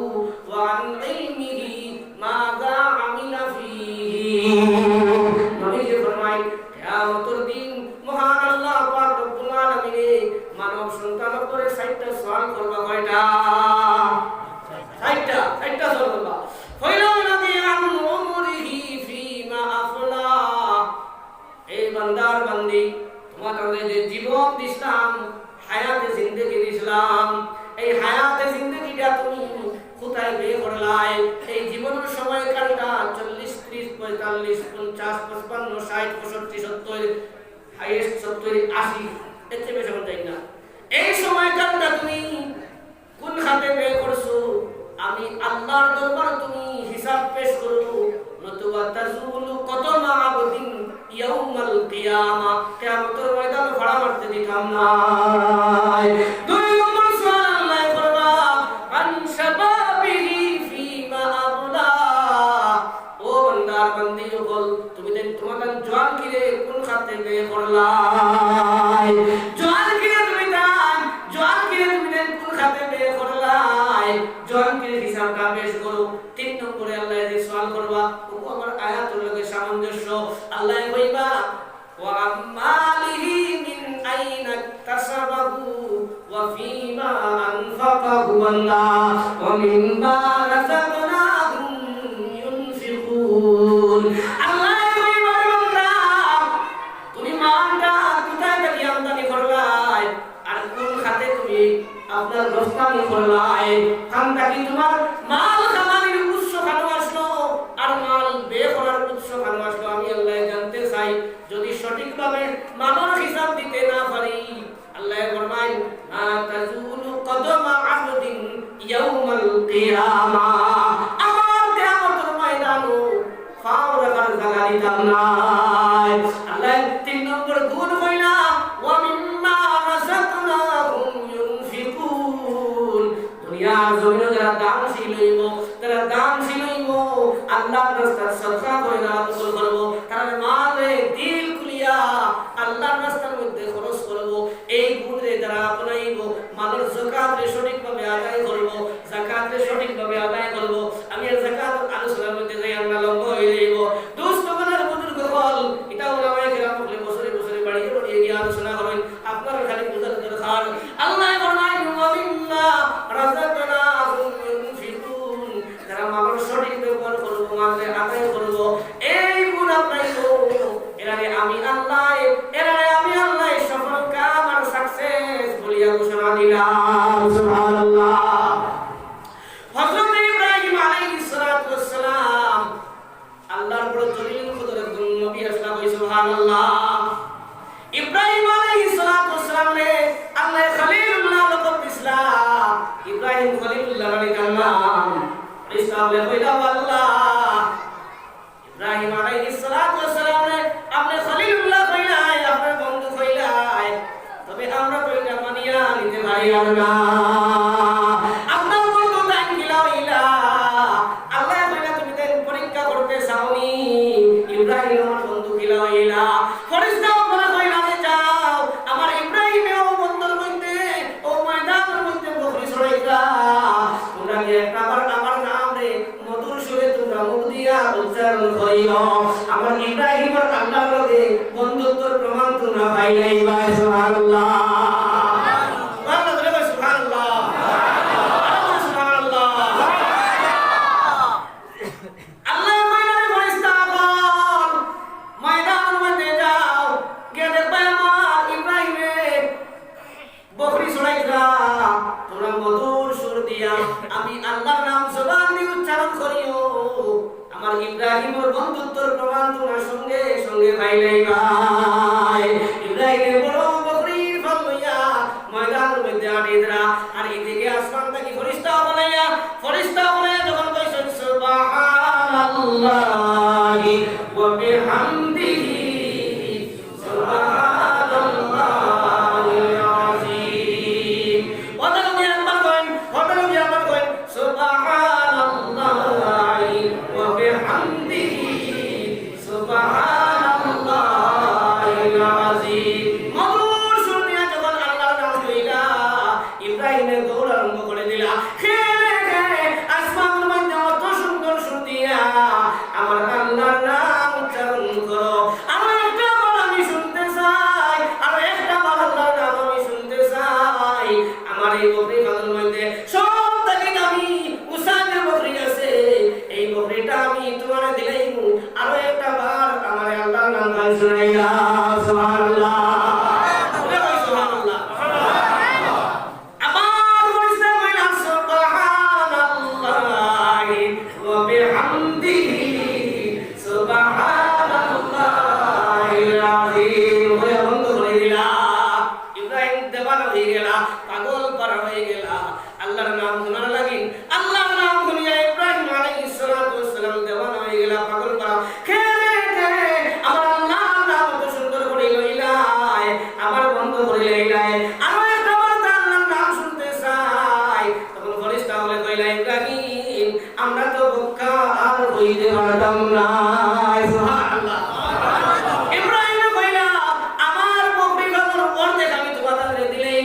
ওয়া আন ইলমিহি মাযা আমিলা ফীহি। নবীজি ফরমায়, কিয়ামতের দিন মহান আল্লাহ পাক রব্বুল আলামিন মানব সন্তান করে 60টা সওয়াল করবা। কয়টা? 60টা সওয়াল করবা। ফাইলা নবী আন উমরিহি ফীমা আফলা, এই বান্দার বান্দি, তোমাদের যে জীবন দিলাম, হায়াতে জিন্দেগি দিলাম, এই হায়াতে জিন্দেগিটা তুমি কোথায় ব্যয় করলাই? এই জীবনের সময়কালটা 40, 30, 45, 50, 55, 60, 65, 70, হাইয়েস্ট 70, 80, এর চেয়ে বেশি যাই না। এই সময়কালটা তুমি কোন খাতে ব্যয় করছো? আমি আল্লাহর দরবারে তুমি হিসাব পেশ করো। নতুবা তাজুলু কদমা আবদিন ইয়াউমাল কিয়ামা, কিয়ামতের ময়দানে ভাড়া মারতে দিতাম না। 2 নম্বর সওয়াল আল্লাহ করবা, আন শাবাবিহি ফীমা আবলা, ও বান্দার বান্দি বল, তুমি তোমাদের জওয়ান কিরে কোন খাতে ব্যয় করলাই? জওয়ান কিরে তুমি কোন খাতে ব্যয় করলাই? জওয়ান কিরে হিসাবটা পেশ করো। 3 নম্বরে আল্লাহ যে সওয়াল করবা, ও আমার আয়াতের লগে সামঞ্জস্য। আল্লাহ কইবা, ওয়া আমালিহি মিন আইনা তাসাবাহু ওয়া ফীমা আনফাকাহু আল্লাহ ওয়া মিম্মা রাযাকনাহুম ইউনফিকুন। আল্লাহ কইবা, বান্দা তুমি মালটা কোথায় থেকে আমদানি করলাই আর কোন খাতে তুমি আপনার রপ্তানি করলাই? খানটা কি তোমার মাল কামানির উৎস কেন আসলো আর মাল ব্যয় করার উৎস কেন আসলো? আমি আল্লাহ জানতে চাই। যদি সঠিকভাবে মালের হিসাব দিতে না পারি, আল্লাহ ফরমায়, মা তাজুলু কদমা আবদিন ইয়াউমাল কিয়ামা, আমার কিয়ামতের ময়দানে পাও রাখার জায়গা দিতাম না। আল্লাহ 3 নম্বর গুণ কইলা, ওয়া মিম্মা রাযাকনাহুম ইউনফিকুন, দুনিয়ার জমিনে যারা দানশীল হইব, তারা দানশীল হইব, আল্লাহর রাস্তায় সদকা কইরা কবুল করব, তারা মালে দিল খুলিয়া আল্লাহর রাস্তার মধ্যে খরচ করব। এই গুণে যারা আপনাইব, মালের যাকাত সঠিকভাবে আদায় করব, যাকাত সঠিকভাবে আদায় করব। আমি এই যাকাত আলোচনার মধ্যে যাই আমরা লম্বা হয়ে যাইব। দোস্ত বানার বুজুর্গ হল, এটা ওলামায়ে কেরাম বলে বছরে বছরে বাড়িয়ে গিয়ে আলোচনা করেন। আপনারা খালি বুঝার দরকার। আল্লাহ ফরমায়, ওয়া মিম্মা রাযাকনাহুম ইউনফিকুন, যারা মালের সঠিক ব্যবহার করব, মালে আদায় করব, এই গুণ আপনাইব, এরারে আমি আল্লাহ সফল কাম আর সাকসেস বলিয়া ঘোষণা দিলাম। সুবহানাল্লাহ। হযরত ইব্রাহিম আলাইহিস সালাতু ওয়াস সালাম আল্লাহর বড় জলিল কুদরত নবী আসলা কই সুবহানাল্লাহ। ইব্রাহিম আলাইহিস সালাতু ওয়াস সালাম রে আল্লাহ খলিলুল্লাহ লকব ইসলাম। ইব্রাহিম খলিলুল্লাহ এর নাম ইসলাম লে কইলা আল্লাহ। ইব্রাহিম আলাইহিস সালাতু ওয়াস সালাম রে আপনি খলিলুল্লাহ কইলাই, আপনার বন্ধু কইলাই, তবে আমরা তো এটা মানিয়া নিতে পারি না। আপনার বন্ধু দান কিলা আল্লাহর নাম জবান দিয়ে উচ্চারণ করিও আমার ইব্রাহিমের বন্ধুত্বের প্রমাণ তোমার সঙ্গে সঙ্গে পাইলাই ভাই ইব্রাহিমের বড় বকরির ফল লইয়া ময়দানের মধ্যে আটিদরা আর এদিকে আসমান থেকে ফেরেশতা বলাইয়া যখন কইছেন সুবহানাল্লাহি ওয়া বিহামদিহি আমরা তো বোকা আর হইতে পারতাম না সুবহানাল্লাহ ইব্রাহিম কইলা আমার বকরি গরুর অর্ধেক আমি তোমাদের দিলেই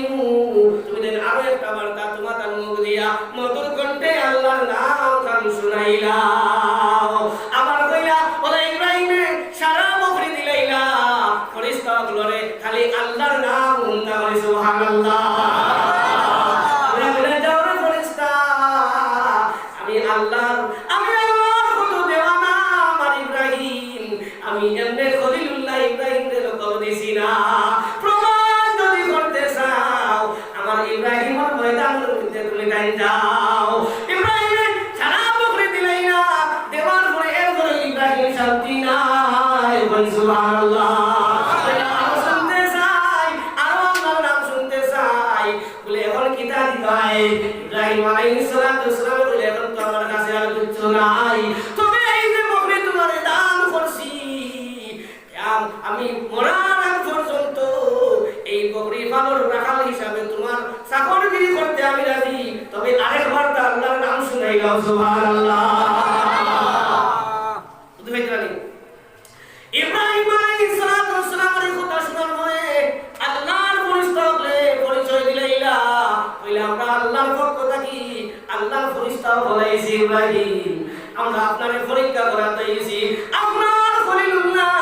তুমি দেন আরো একটা বার্তা তোমাদের মুখ দিয়া মধুর কণ্ঠে আল্লাহর নাম গান শুনাইলা আমার কইলা বলে ইব্রাহিম সারা বকরি দিলাইলা ফেরেশতা গুলোরে খালি আল্লাহর নাম গুনতা করে সুবহানাল্লাহ ইব্রাহিম আলাইহিস সালাতু ওয়াসসালাম বলে এখন তো আমার কাছে আর কিছু নাই তবে এই যে বকরি তোমারে দান করছি আমি মরার আগ পর্যন্ত এই বকরি পালন রাখাল হিসাবে তোমার চাকরগিরি করতে আমি রাজি তবে আরেকবার তো আল্লাহর নাম শুনাইলাম সুবহানাল্লাহ ইব্রাহিম আলাইহিস সালাতু ওয়াসসালামের কথা শোনার পরে আল্লাহর পরিচয় দিলাইলা কইলা আমরা আল্লাহর পক্ষ থেকে আল্লাহর ফেরেশতা বলাইছি ইব্রাহিম আমরা আপনারে পরীক্ষা করাতেইছি আপনার খলিলুল্লাহ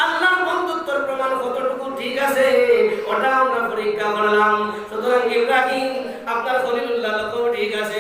আল্লাহর বন্ধুত্বের প্রমাণ কতটুকু ঠিক আছে ওটা আমরা পরীক্ষা করলাম সুতরাং ইব্রাহিম আপনার খলিলুল্লাহ লোক ঠিক আছে